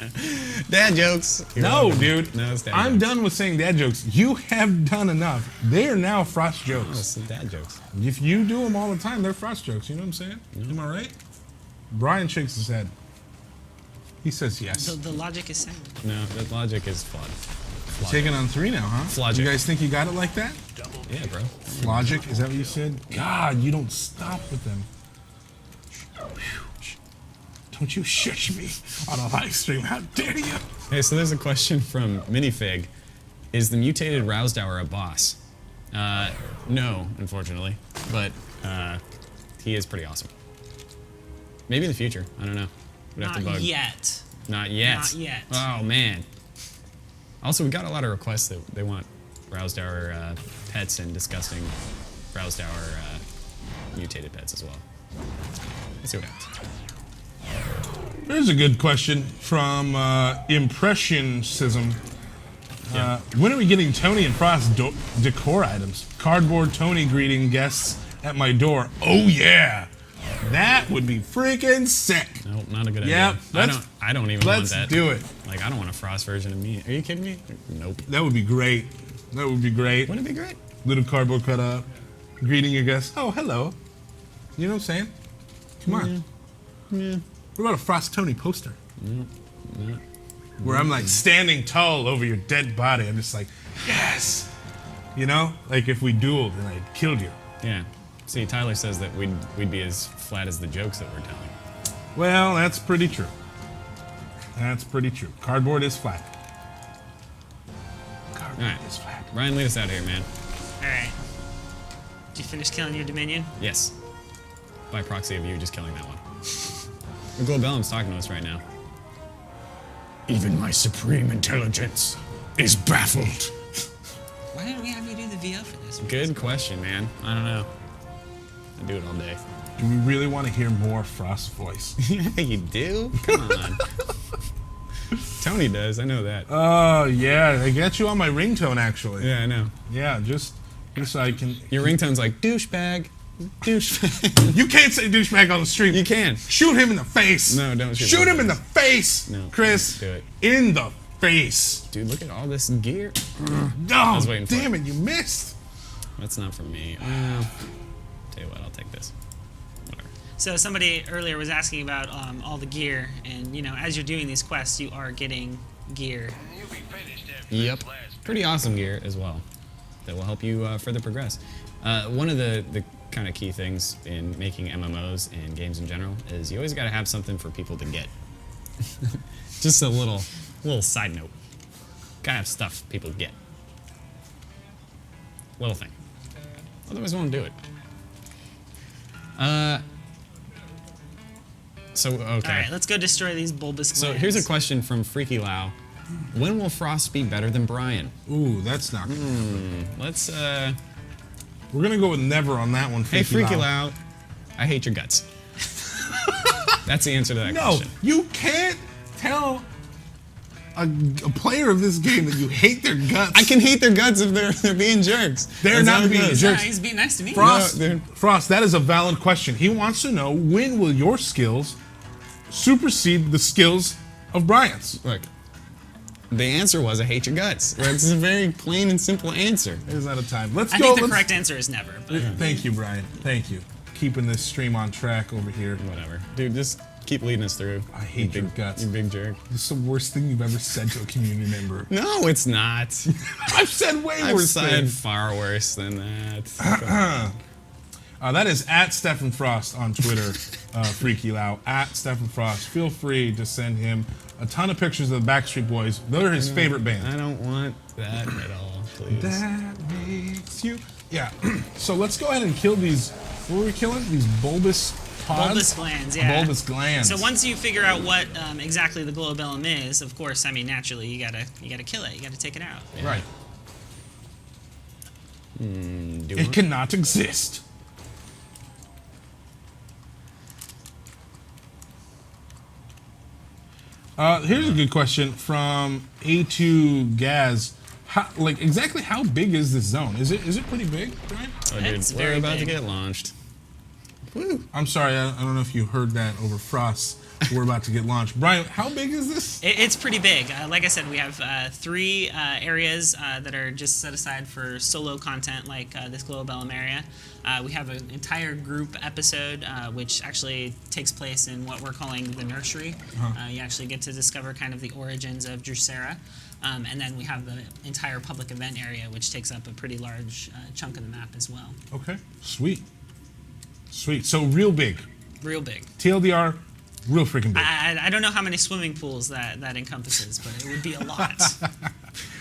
Dad jokes. No, dude. No, it's dad I'm jokes. done with saying dad jokes. You have done enough. They are now Frost No, jokes. it's dad jokes. If you do them all the time, they're Frost jokes. You know what I'm saying? Am I right? Brian shakes his head. He says yes. The logic is sound. No, that logic is flawed. Taking on 3 now, huh? Logic. You guys think you got it like that? Yeah, bro. Logic? Is that what you said? God, you don't stop with them. Don't you shush me on a live stream. How dare you? Hey, so there's a question from Minifig. Is the mutated WildStar a boss? No, unfortunately. But he is pretty awesome. Maybe in the future. I don't know. We'd have to Not bug. yet. Not yet. Not yet. Oh, man. Also, we got a lot of requests that they want WildStar pets and disgusting WildStar mutated pets as well. Let's see what happens. There's a good question from Impressionism. Yeah. When are we getting Tony and Frost decor items? Cardboard Tony greeting guests at my door. Oh yeah, that would be freaking sick. No, not a good Yep, idea. I don't even want Let's that. do it. Like, I don't want a Frost version of me. Are you kidding me? Nope. That would be great. That would be great. Wouldn't it be great? Little cardboard cut up, greeting your guests. Oh, hello. You know what I'm saying? Come on. Yeah. What about a Frost Tony poster? Where I'm like standing tall over your dead body. I'm just like, yes. You know, like if we dueled and I killed you. Yeah. See, Tyler says that we'd be as flat as the jokes that we're telling. Well, that's pretty true. That's pretty true. Cardboard is flat. Cardboard All right. is flat. Ryan, lead us out here, man. All right. Did you finish killing your dominion? Yes. By proxy of you just killing that one. The Globellum's talking to us right now. Even my supreme intelligence is baffled. Why didn't we have you do the VO for this? Good question, man. I don't know. I do it all day. Do we really want to hear more Frost voice? You do? Come on. Tony does. I know that. Oh, yeah. I get you on my ringtone, actually. Yeah, I know. Yeah, just so I can... Your ringtone's like douchebag. Douchebag. You can't say douchebag on the stream. You can. Shoot him in the face. No, don't shoot Shoot him him in the face, No, Chris. do it. In the face. Dude, look at all this gear. No, was waiting for damn it, you missed. That's not for me. Well, tell you what, I'll take this. Whatever. So somebody earlier was asking about all the gear, and you know, as you're doing these quests, you are getting gear. Yep. Pretty awesome gear as well. That will help you further progress. One of the kind of key things in making MMOs and games in general is you always got to have something for people to get. Just a little side note. Gotta have stuff people get. Little thing. Otherwise, I won't do it. So, okay. All right, let's go destroy these bulbous glands. So here's a question from Freaky Lau. When will Frost be better than Brian? Ooh, that's not good. Let's, We're going to go with never on that one, Hey, Freaky Freaky Lau. Lau, I hate your guts. That's the answer to that No, question. you can't tell a player of this game that you hate their guts. I can hate their guts if they're being jerks. They're That's not how it being goes. jerks. He's being nice to me. Frost, No, dude. Frost, that is a valid question. He wants to know, when will your skills supersede the skills of Brian's? Look, the answer was I hate your guts. It's a very plain and simple answer. Is that a time? Let's I go. think the let's- correct answer is never. But Thank you, Brian. Thank you. Keeping this stream on track over here. Whatever. Dude, just keep leading us through. I hate you your big, guts. You big jerk. This is the worst thing you've ever said to a community member. No, it's not. I've said way I've worse said things. far worse than that. That is at Stephan Frost on Twitter, Freaky Lau. At Stephan Frost. Feel free to send him a ton of pictures of the Backstreet Boys. They're his favorite band. I don't want that at all, please. That makes you. Yeah. So let's go ahead and kill these. What were we killing? These bulbous pods? bulbous glands, yeah. Bulbous glands. So once you figure out what exactly the Globellum is, of course, I mean, naturally, you gotta kill it. You gotta take it out. Right. Do It cannot exist. Here's a good question from A2 Gaz. Exactly how big is this zone? Is it pretty big, Brian? Oh, dude, It's we're very about to big. get launched. Woo. I'm sorry, I don't know if you heard that over Frost. We're about to get launched. Brian, how big is this? It's pretty big. Like I said, we have 3 areas that are just set aside for solo content, like this Globellum area. We have an entire group episode, which actually takes place in what we're calling the nursery. You actually get to discover kind of the origins of Drusera. And then we have the entire public event area, which takes up a pretty large chunk of the map as well. Okay, sweet. Sweet. So real big. Real big. TLDR, real freaking big. I don't know how many swimming pools that encompasses, but it would be a lot.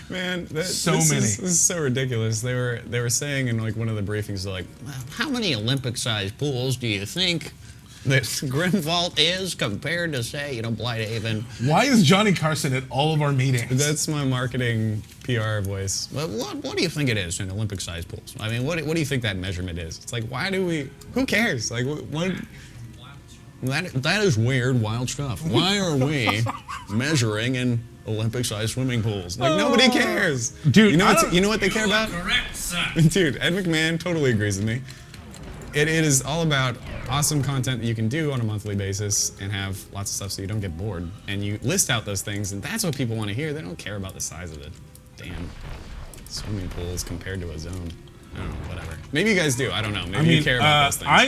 Man, So this many. This is so ridiculous. They were saying in like one of the briefings, they're like, how many Olympic-sized pools do you think that Grimvault is compared to, say, Blighthaven? Why is Johnny Carson at all of our meetings? That's my marketing PR voice. Well, what do you think it is in Olympic-sized pools? I mean, what do you think that measurement is? It's like, why do we? Who cares? Like, what? That is weird, wild stuff. Why are we measuring in Olympic-sized swimming pools? Like, nobody cares. Dude, you know I what? don't- You know what they care about? Correct, sir. Dude, Ed McMahon totally agrees with me. It is all about awesome content that you can do on a monthly basis and have lots of stuff so you don't get bored. And you list out those things, and that's what people want to hear. They don't care about the size of the damn swimming pools compared to a zone. I don't know, whatever. Maybe you guys do. I don't know. Maybe you care about those things. I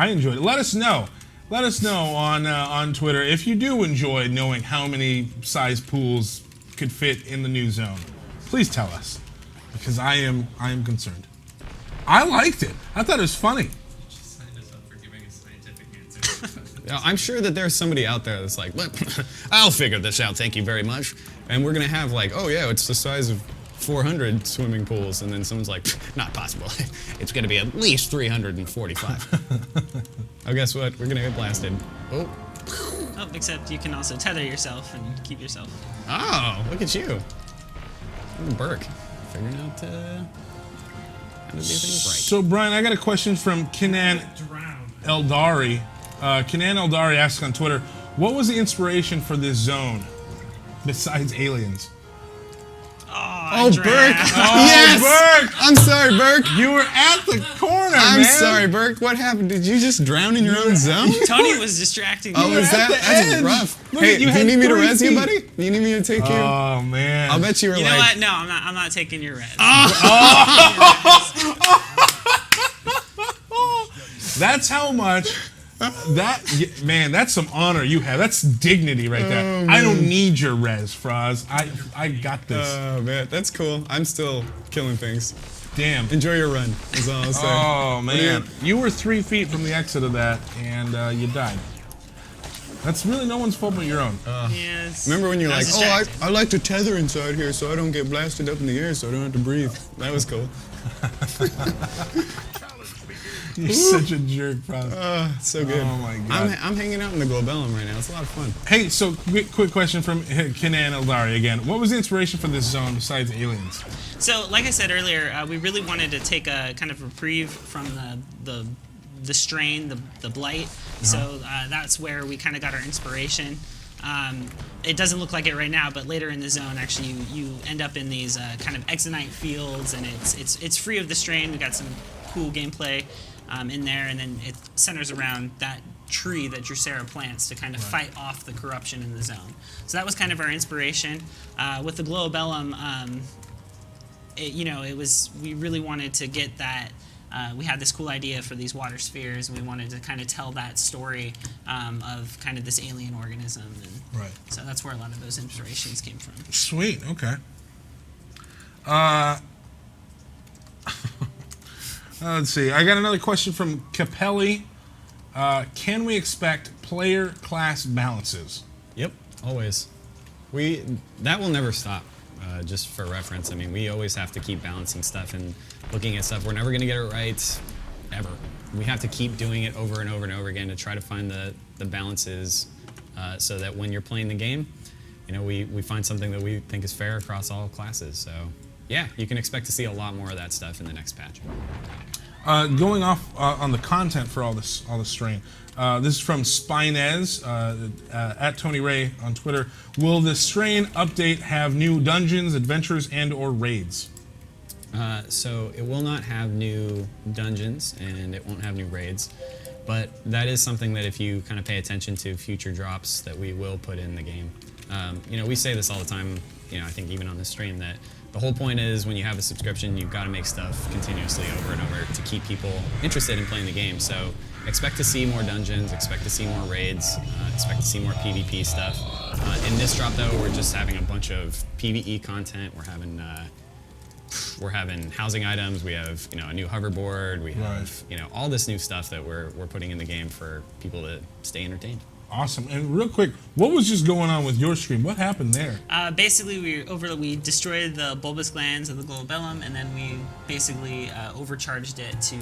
enjoyed it. Let us know. Let us know on Twitter if you do enjoy knowing how many size pools could fit in the new zone. Please tell us, because I am concerned. I liked it. I thought it was funny. Just signed us up for giving a scientific answer. Now, I'm sure that there's somebody out there that's like, I'll figure this out, thank you very much. And we're going to have like, oh yeah, it's the size of 400 swimming pools. And then someone's like, not possible. It's going to be at least 345. Oh, guess what? We're going to get blasted. Oh. Oh, except you can also tether yourself and keep yourself. Oh, look at you. Berke. Figuring out how to do things right. So, Brian, I got a question from Kenan Drown. Eldari. Kenan Eldari asks on Twitter, what was the inspiration for this zone besides aliens? Oh, Berke! Oh, Yes! Berke! I'm sorry, Berke. You were at the corner, I'm man. sorry, Berke. What happened? Did you just drown in your own zone? Tony was distracting Oh, me. were is at that? the That's edge. rough. Look Hey, at- do you you had need me to 3 res you, feet. buddy? Do you need me to take you? Oh, man. I'll bet you were You know like, what? No, I'm not taking your red. That's how much Man, that's some honor you have. That's dignity right there. I don't need your res, Froz. I got this. Oh man, that's cool. I'm still killing things. Damn. Enjoy your run. Is all I'll say. Oh man, you were 3 feet from the exit of that, and you died. That's really no one's fault but your own. Yes. Remember when you're I like, was oh, distracted. I like to tether inside here so I don't get blasted up in the air so I don't have to breathe. That was cool. You're such a jerk, Froz. So good. Oh my god. I'm hanging out in the Globellum right now. It's a lot of fun. Hey, so quick question from Kenan Eldari again. What was the inspiration for this zone besides aliens? So, like I said earlier, we really wanted to take a kind of reprieve from the strain, the blight. So that's where we kind of got our inspiration. It doesn't look like it right now, but later in the zone, actually, you end up in these kind of exonite fields, and it's free of the strain. We got some cool gameplay in there, and then it centers around that tree that Drusera plants to kind of fight off the corruption in the zone. So that was kind of our inspiration. With the Globellum, we really wanted to get that. We had this cool idea for these water spheres, and we wanted to kind of tell that story of kind of this alien organism. And so that's where a lot of those inspirations came from. Sweet. Okay. Let's see. I got another question from Capelli. Can we expect player class balances? Yep, always. That will never stop. Just for reference, I mean, we always have to keep balancing stuff and looking at stuff. We're never going to get it right, ever. We have to keep doing it over and over and over again to try to find the balances so that when you're playing the game, we find something that we think is fair across all classes. So, yeah, you can expect to see a lot more of that stuff in the next patch. Going off on the content for all this strain. This is from Spinez at Tony Ray on Twitter. Will the strain update have new dungeons, adventures, and/or raids? So it will not have new dungeons and it won't have new raids, but that is something that if you kind of pay attention to future drops that we will put in the game. We say this all the time. I think even on the stream that the whole point is when you have a subscription, you've got to make stuff continuously over and over to keep people interested in playing the game. So expect to see more dungeons, expect to see more raids, expect to see more PvP stuff. In this drop, though, we're just having a bunch of PvE content. We're having housing items. We have a new hoverboard. We have all this new stuff that we're putting in the game for people to stay entertained. Awesome. And real quick, what was just going on with your stream? What happened there? Basically, we destroyed the bulbous glands of the Globellum, and then we basically overcharged it to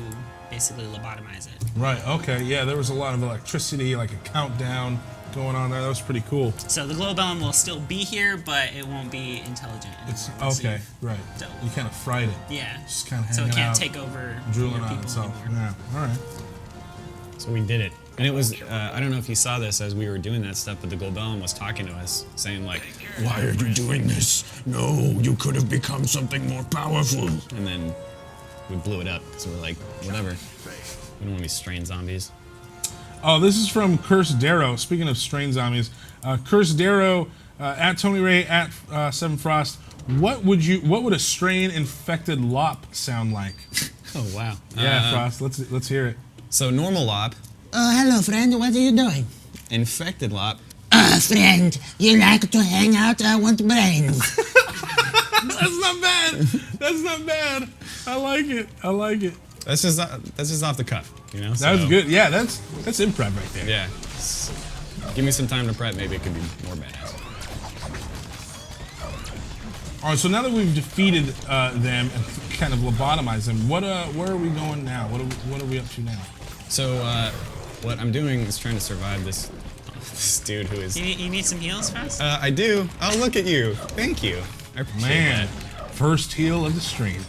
basically lobotomize it. Right. Okay. Yeah, there was a lot of electricity, like a countdown going on there. That was pretty cool. So the Globellum will still be here, but it won't be intelligent anymore. It's okay. Right. You kind of fried it. Yeah. Just kind of so it can't out, take over drooling your on people itself. anymore. Yeah. All right. So we did it. And it was, I don't know if you saw this as we were doing that stuff, but the Globellum was talking to us, saying like, Why are you doing this? No, you could have become something more powerful. and then we blew it up. So we're like, whatever. We don't want to be strain zombies. Oh, this is from Curse Darrow. Speaking of strain zombies, Curse Darrow at Tony Ray at Stephan Frost. What would a strain infected lop sound like? Oh wow. Yeah, Frost. Let's hear it. So normal lop, Hello, friend. What are you doing? infected lop. Friend, you like to hang out? I want brains. That's not bad. That's not bad. I like it. That's just off the cuff, That was good. Yeah, that's improv right there. Yeah. Give me some time to prep. Maybe it could be more badass. All right. So now that we've defeated them and kind of lobotomized them, where are we going now? What are we up to now? So what I'm doing is trying to survive this dude who is. You need some heals, Frost? I do. Oh, look at you. Thank you. I appreciate Man, that. first heal of the stream.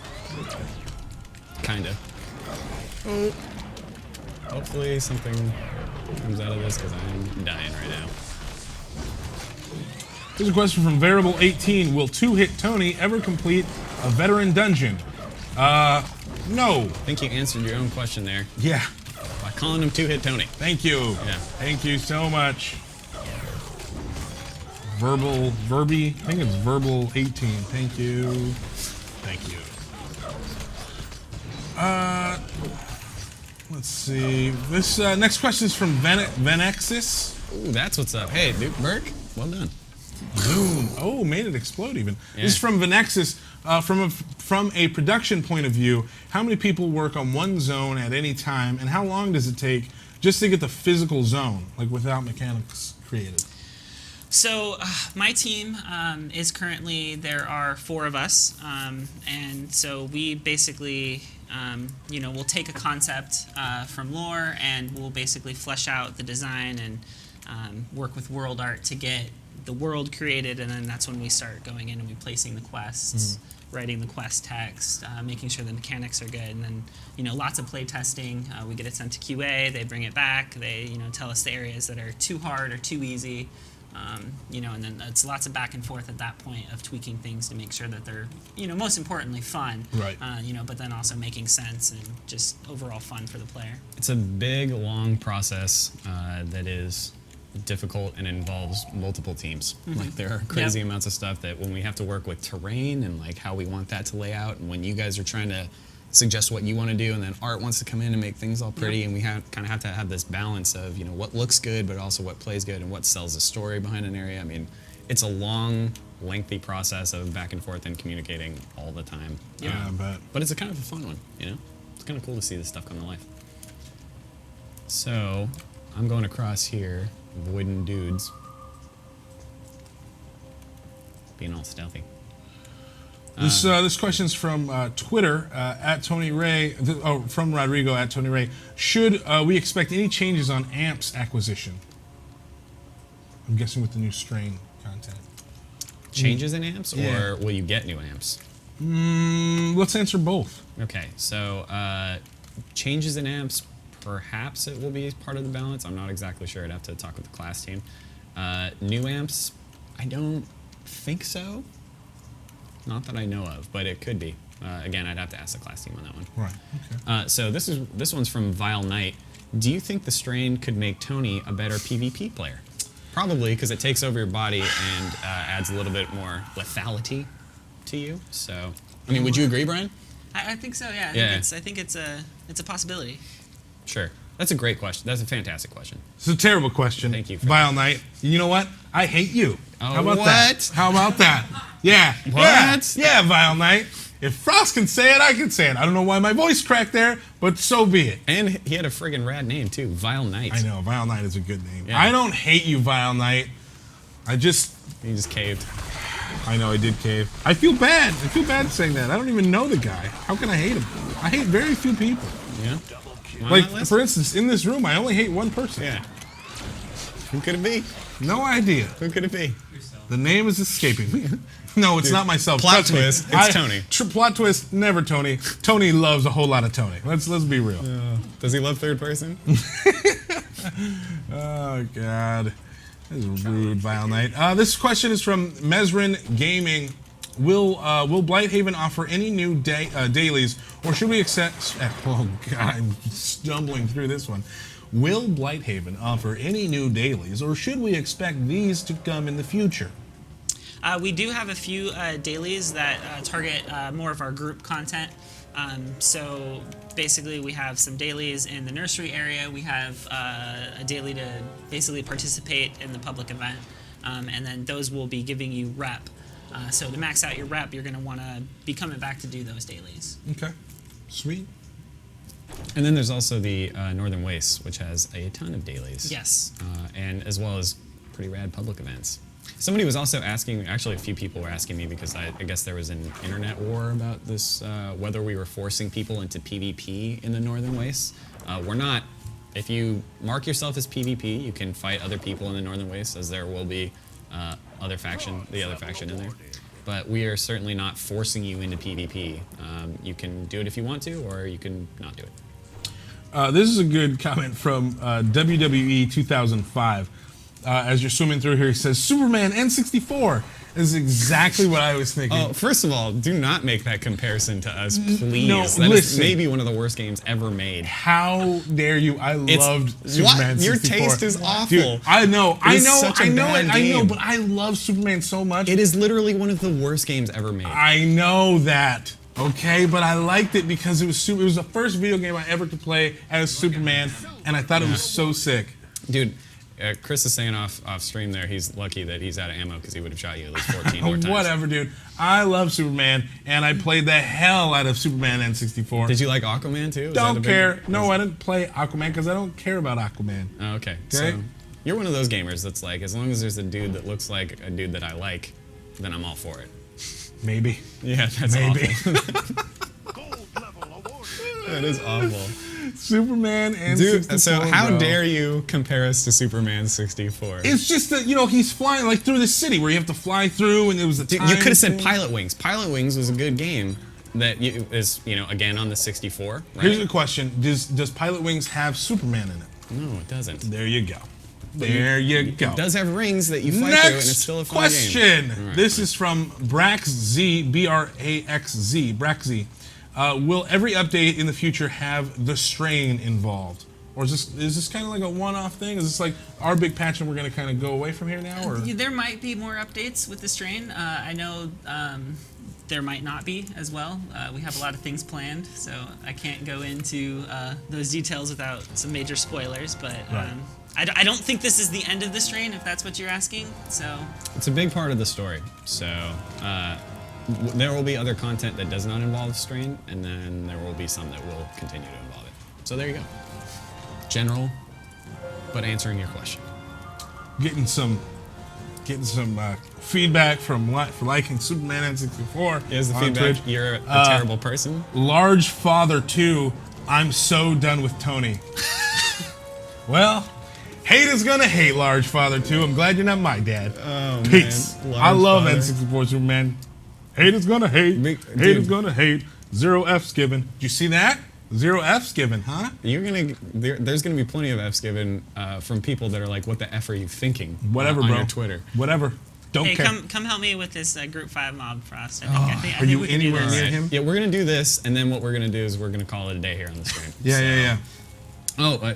Kinda. Oh. Hopefully something comes out of this because I'm dying right now. Here's a question from Variable 18. Will 2-Hit Tony ever complete a veteran dungeon? No. I think you answered your own question there Yeah. by calling him 2-Hit Tony. Thank you. Yeah. Thank you so much. Verby. I think it's Verbal 18. Thank you. Thank you. Let's see. This next question is from Venexis. Ooh, that's what's up. Hey, Duke Berke, well done. Boom. Oh, made it explode even. Yeah. This is from Venexis. From a production point of view, how many people work on one zone at any time, and how long does it take just to get the physical zone, like without mechanics created? So my team is currently, there are 4 of us, and so we basically, we'll take a concept from lore and we'll basically flesh out the design and work with world art to get the world created, and then that's when we start going in and we placing the quests, writing the quest text, making sure the mechanics are good, and then lots of play testing. We get it sent to QA, they bring it back, they tell us the areas that are too hard or too easy, and then it's lots of back and forth at that point of tweaking things to make sure that they're most importantly fun, right? But then also making sense and just overall fun for the player. It's a big, long process that is difficult and involves multiple teams. Like there are crazy amounts of stuff that when we have to work with terrain and like how we want that to lay out, and when you guys are trying to suggest what you want to do, and then art wants to come in and make things all pretty, and we kind of have to have this balance of what looks good but also what plays good and what sells a story behind an area. I mean, it's a long, lengthy process of back and forth and communicating all the time. Yeah, I bet. But it's a kind of a fun one, It's kind of cool to see this stuff come to life. So I'm going across here, avoiding dudes, being all stealthy. This question's from Twitter at Tony Ray. From Rodrigo at Tony Ray. Should we expect any changes on amps acquisition? I'm guessing with the new strain content. Changes in amps, or will you get new amps? Let's answer both. Okay, so changes in amps. Perhaps it will be part of the balance. I'm not exactly sure. I'd have to talk with the class team. New amps, I don't think so. Not that I know of, but it could be. Again, I'd have to ask the class team on that one. Right. Okay. So this one's from Vile Knight. Do you think the strain could make Tony a better PvP player? Probably, because it takes over your body and adds a little bit more lethality to you. So, I mean, would you agree, Brian? I think so. Yeah. I think it's a possibility. Sure. That's a great question. That's a fantastic question. It's a terrible question. Thank you. Vile Knight. You know what? I hate you. Oh, how about what? that? How about that? Yeah. What? Yeah, Vile Knight. If Frost can say it, I can say it. I don't know why my voice cracked there, but so be it. And he had a friggin' rad name, too. Vile Knight. I know. Vile Knight is a good name. Yeah. I don't hate you, Vile Knight. He just caved. I know, I did cave. I feel bad. I feel bad saying that. I don't even know the guy. How can I hate him? I hate very few people. Yeah? Like, for instance, in this room, I only hate one person. Yeah. Who could it be? No idea. Who could it be? The name is escaping me. No, it's not myself. Plot Trust me. twist, it's Tony. Plot twist, never Tony. Tony loves a whole lot of Tony. Let's be real. Does he love third person? Oh, God. This is rude, Vile Knight. This question is from Mesrin Gaming. Will Blighthaven offer any new dailies, or should we accept... Oh, God, I'm stumbling through this one. Will Blighthaven offer any new dailies, or should we expect these to come in the future? We do have a few dailies that target more of our group content. So basically we have some dailies in the nursery area. We have a daily to basically participate in the public event. And then those will be giving you rep. So to max out your rep, you're going to want to be coming back to do those dailies. Okay. Sweet. And then there's also the Northern Wastes, which has a ton of dailies. Yes. And as well as pretty rad public events. Somebody was also asking, actually a few people were asking me, because I guess there was an internet war about this, whether we were forcing people into PvP in the Northern Wastes. We're not. If you mark yourself as PvP, you can fight other people in the Northern Wastes, as there will be the other faction in there. But we are certainly not forcing you into PvP. You can do it if you want to, or you can not do it. This is a good comment from WWE 2005. As you're swimming through here, he says, Superman N64 is exactly what I was thinking. Oh, first of all, do not make that comparison to us, please. No, that listen. is maybe one of the worst games ever made. How dare you? I loved Superman 64. Your taste is awful. Dude, I know, such a bad I know, game. but I love Superman so much. It is literally one of the worst games ever made. I know that. Okay, but I liked it because it was it was the first video game I ever could play as Superman, and I thought it was so sick. Dude, Chris is saying off stream there, he's lucky that he's out of ammo because he would have shot you at least 14 more times. Whatever, dude. I love Superman, and I played the hell out of Superman N64. Did you like Aquaman too? Don't care. No, I didn't play Aquaman because I don't care about Aquaman. Oh, okay. So you're one of those gamers that's like, as long as there's a dude that looks like a dude that I like, then I'm all for it. Maybe. Yeah, that's Maybe. awful. Gold level awarded. That is awful. Superman and Dude, 64, so how bro. dare you compare us to Superman 64? It's just that, you know, he's flying like through the city where you have to fly through, and it was a Dude, time you could have said thing. Pilot Wings. Pilot Wings was a good game that is, you know, again on the 64. Right? Here's the question: Does Pilot Wings have Superman in it? No, it doesn't. There you go. There you go. It does have rings that you fly through, and it's Next still a fun question. game. All right, This fine. is from Braxz, B-R-A-X-Z, Braxz. Will every update in the future have the strain involved? Or is this kind of like a one-off thing? Is this like our big patch and we're going to kind of go away from here now? Or? There might be more updates with the strain. I know there might not be as well. We have a lot of things planned, so I can't go into those details without some major spoilers. But I don't think this is the end of the strain, if that's what you're asking. So It's a big part of the story. So there will be other content that does not involve strain, and then there will be some that will continue to involve it. So there you go. General, but answering your question. Getting some feedback from for liking Superman N64. Here's the on feedback. Twitch. You're a terrible person. Large Father 2, I'm so done with Tony. Well, hate is gonna hate, Large Father 2. I'm glad you're not my dad. Oh, Peace. man. I love Large N64 Superman. Hate is gonna hate. Big- Hate dude. is gonna hate. 0 F's given. Did you see that? 0 F's given, huh? There's gonna be plenty of F's given from people that are like, "What the F are you thinking?" Whatever, on bro. your Twitter. Whatever. Don't hey, care. come help me with this Group 5 mob, Frost. I think Are you we can do anywhere this. near him? Yeah, we're gonna do this, and then what we're gonna do is we're gonna call it a day here on the stream. Yeah. Oh,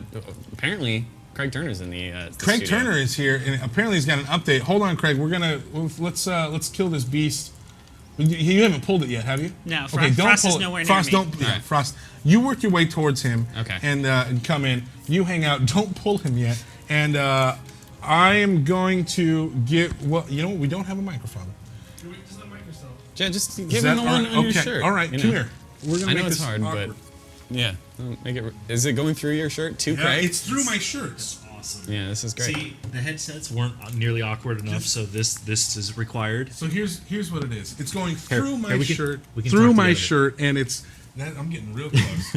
apparently Craig Turner's in the Craig studio. Turner is here, and apparently he's got an update. Hold on, Craig. Let's kill this beast. You haven't pulled it yet, have you? No, Okay, don't Frost pull is it. nowhere near Frost, me. don't. Yeah, Alright. Frost. You work your way towards him. Okay. And come in. You hang out. Don't pull him yet. And I am going to get. Well, you know what? We don't have a microphone. Yeah, just Is give that him the all one right? on your Okay. shirt. All right, you come know. here. We're gonna I know make it's this hard, awkward. but yeah, make it. Is it going through your shirt too, Yeah, Craig? it's through my shirts. Awesome. Yeah, this is great. See, the headsets weren't nearly awkward enough, so this is required. So here's what it is. It's going through my here, we can- shirt, we can through talk my together. shirt, and it's. I'm getting real close.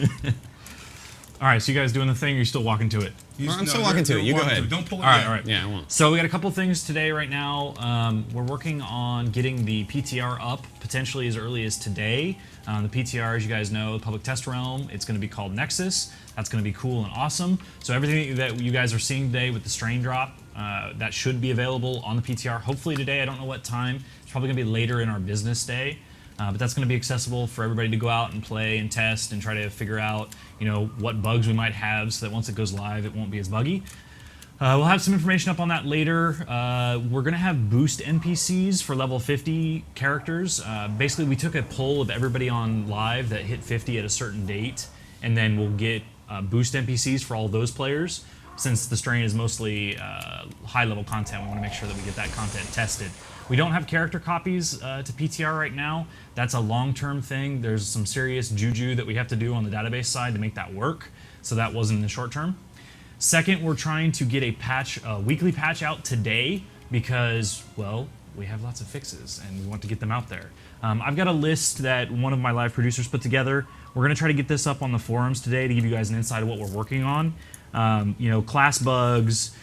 All right, so you guys doing the thing, or you still walking to it? I'm still walking to it. You go ahead. Don't pull it All right, yet. all right. Yeah, I won't. So we got a couple things today right now. We're working on getting the PTR up potentially as early as today. The PTR, as you guys know, public test realm, it's going to be called Nexus. That's going to be cool and awesome. So everything that you guys are seeing today with the strain drop, that should be available on the PTR. Hopefully today, I don't know what time. It's probably going to be later in our business day. But that's going to be accessible for everybody to go out and play and test and try to figure out, what bugs we might have so that once it goes live, it won't be as buggy. We'll have some information up on that later. We're going to have boost NPCs for level 50 characters. Basically, we took a poll of everybody on live that hit 50 at a certain date, and then we'll get boost NPCs for all those players. Since the strain is mostly high-level content, we want to make sure that we get that content tested. We don't have character copies to PTR right now. That's a long-term thing. There's some serious juju that we have to do on the database side to make that work, so that wasn't in the short term. Second, we're trying to get a weekly patch out today because, well, we have lots of fixes and we want to get them out there. I've got a list that one of my live producers put together. We're going to try to get this up on the forums today to give you guys an insight of what we're working on. Class bugs,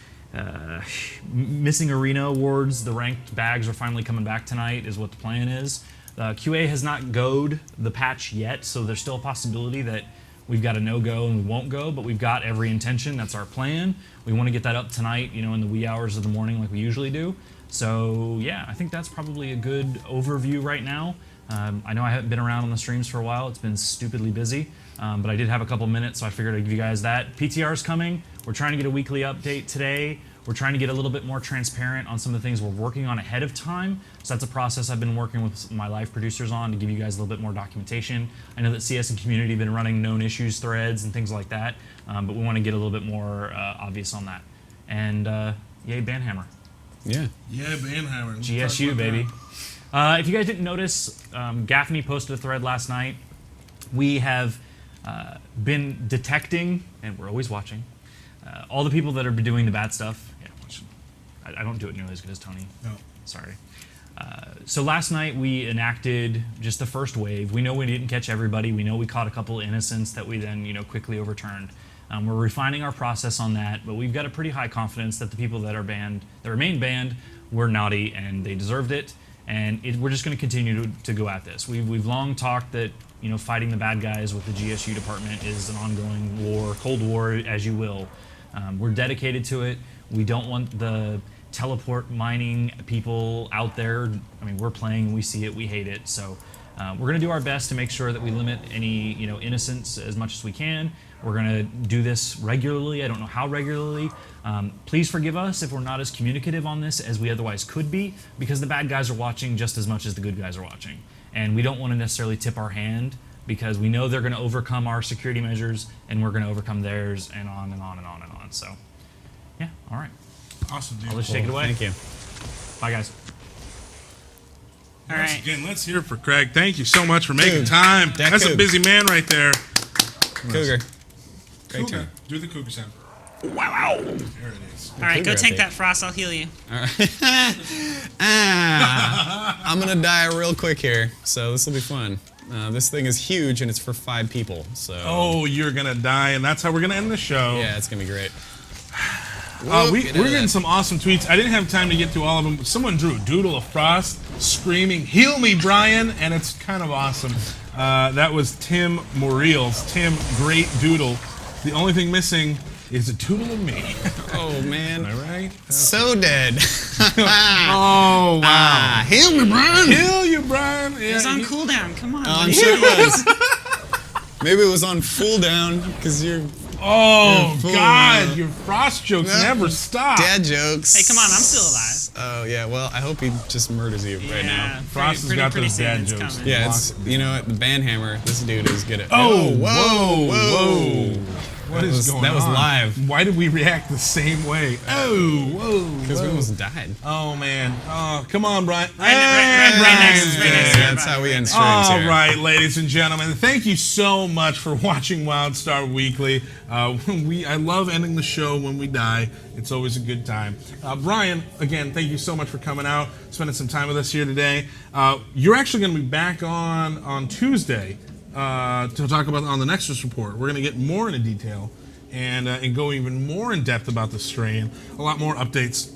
missing arena awards, the ranked bags are finally coming back tonight is what the plan is. QA has not go'd the patch yet, so there's still a possibility that we've got a no-go and we won't go, but we've got every intention. That's our plan. We want to get that up tonight, in the wee hours of the morning like we usually do. So yeah, I think that's probably a good overview right now. I know I haven't been around on the streams for a while. It's been stupidly busy, but I did have a couple minutes, so I figured I'd give you guys that. PTR's coming. We're trying to get a weekly update today. We're trying to get a little bit more transparent on some of the things we're working on ahead of time. So that's a process I've been working with my live producers on to give you guys a little bit more documentation. I know that CS and community have been running known issues threads and things like that, but we want to get a little bit more obvious on that. And yay, Banhammer. Yeah. Yeah, Banhammer. GSU, baby. If you guys didn't notice, Gaffney posted a thread last night. We have been detecting, and we're always watching, all the people that are doing the bad stuff. Yeah, I don't do it nearly as good as Tony. No. Sorry. So last night we enacted just the first wave. We know we didn't catch everybody. We know we caught a couple of innocents that we then quickly overturned. We're refining our process on that, but we've got a pretty high confidence that the people that are banned, that remain banned, were naughty and they deserved it. And we're just going to continue to go at this. We've long talked that fighting the bad guys with the GSU department is an ongoing war, Cold War, as you will. We're dedicated to it. We don't want the teleport mining people out there. I mean, we're playing, we see it, we hate it. So we're going to do our best to make sure that we limit any innocence as much as we can. We're going to do this regularly. I don't know how regularly. Please forgive us if we're not as communicative on this as we otherwise could be, because the bad guys are watching just as much as the good guys are watching. And we don't want to necessarily tip our hand, because we know they're going to overcome our security measures and we're going to overcome theirs, and on and on and on and on. So, yeah, all right. Awesome, dude. I'll let you take it away. Thank you. Bye, guys. All Once right. again, let's hear it for Craig. Thank you so much for making time. that That's a Coug. busy man right there. Cougar. Great Cougar. turn. Do the cougar sound. Wow. There it is. All right, go Cougar tank update. that Frost. I'll heal you. I'm gonna die real quick here, so this will be fun. This thing is huge and it's for 5 people, so. Oh, you're going to die, and that's how we're going to end the show. Yeah, it's gonna be great. We're Get out of getting that. some awesome tweets. I didn't have time to get to all of them. Someone drew a doodle of Frost screaming, "Heal me, Brian," and it's kind of awesome. That was Tim Morreals. Tim, great doodle. The only thing missing is a doodle of me. Oh man. Am I right? So dead. Oh, wow. Heal me, Brian. Heal you, Brian. Yeah, It's on you- cooldown. Come on. I'm sure it was. Maybe it was on full down because you're Oh, Fool, God. man. Your Frost jokes No. never stop. dad jokes. Hey, come on. I'm still alive. Oh yeah. Well, I hope he just murders you right now. Yeah, Frost has pretty, got pretty those soon dad it's jokes. coming. Yeah, it's the Banhammer. This dude is good at. Oh, whoa, whoa. What That is was- going that was on? live. Why did we react the same way? Oh, whoa. Because we whoa. almost died. Oh, man. Oh, come on, Brian. Right next, right next Hey, to you, That's how we end right streams All here. right, ladies and gentlemen, thank you so much for watching WildStar Weekly. I love ending the show when we die. It's always a good time. Brian, again, thank you so much for coming out, spending some time with us here today. You're actually going to be back on Tuesday to talk about on the Nexus Report. We're going to get more into detail and go even more in depth about the strain. A lot more updates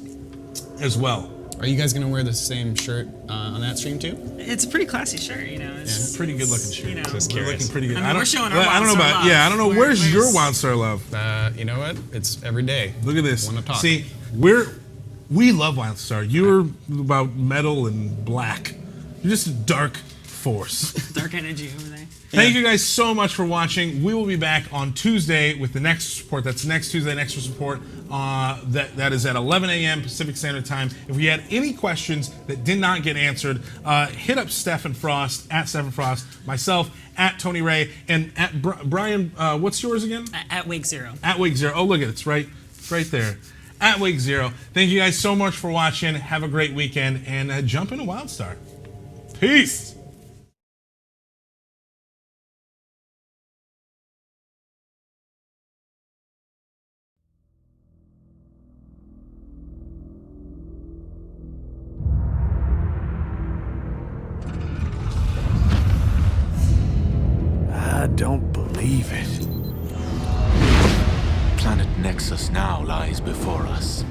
as well. Are you guys gonna wear the same shirt on that stream too? It's a pretty classy shirt, you know. It's Pretty good looking shirt. You know, Just We're curious. looking pretty good. I mean, we're showing our I don't know WildStar about love. I don't know. Where's your Where's- WildStar love? You know what? It's every day. Look at this. Wanna talk. See, we love WildStar. You're about metal and black. You're just a dark force. dark energy over there. Thank you guys so much for watching. We will be back on Tuesday with the Nexus Report. That's next Tuesday, Nexus Report. That is at 11 a.m. Pacific Standard Time. If we had any questions that did not get answered, hit up Stephan Frost, at Stephan Frost, myself, at Tony Ray, and at Brian, what's yours again? At Wake Zero. At Wake Zero. Oh, look at it. It's right there. At Wake Zero. Thank you guys so much for watching. Have a great weekend, and jump into WildStar. Peace. I don't believe it. Planet Nexus now lies before us.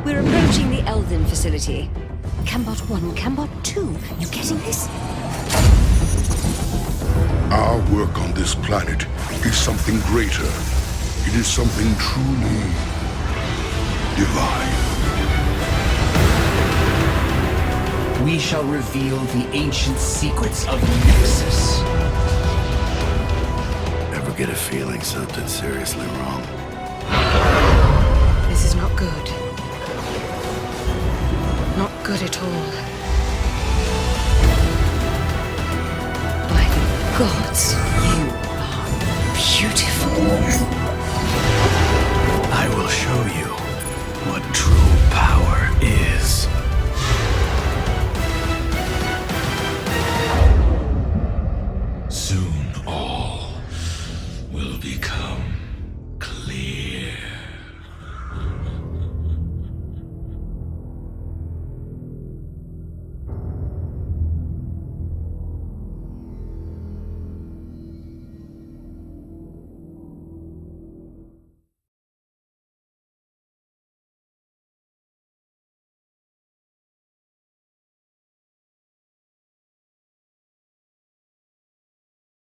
We're approaching the Elven facility. Cambot 1, Cambot 2. You getting this? Our work on this planet is something greater. It is something truly divine. We shall reveal the ancient secrets of Nexus. Ever get a feeling something's seriously wrong. This is not good. Not good at all. By the gods, you are beautiful. I will show you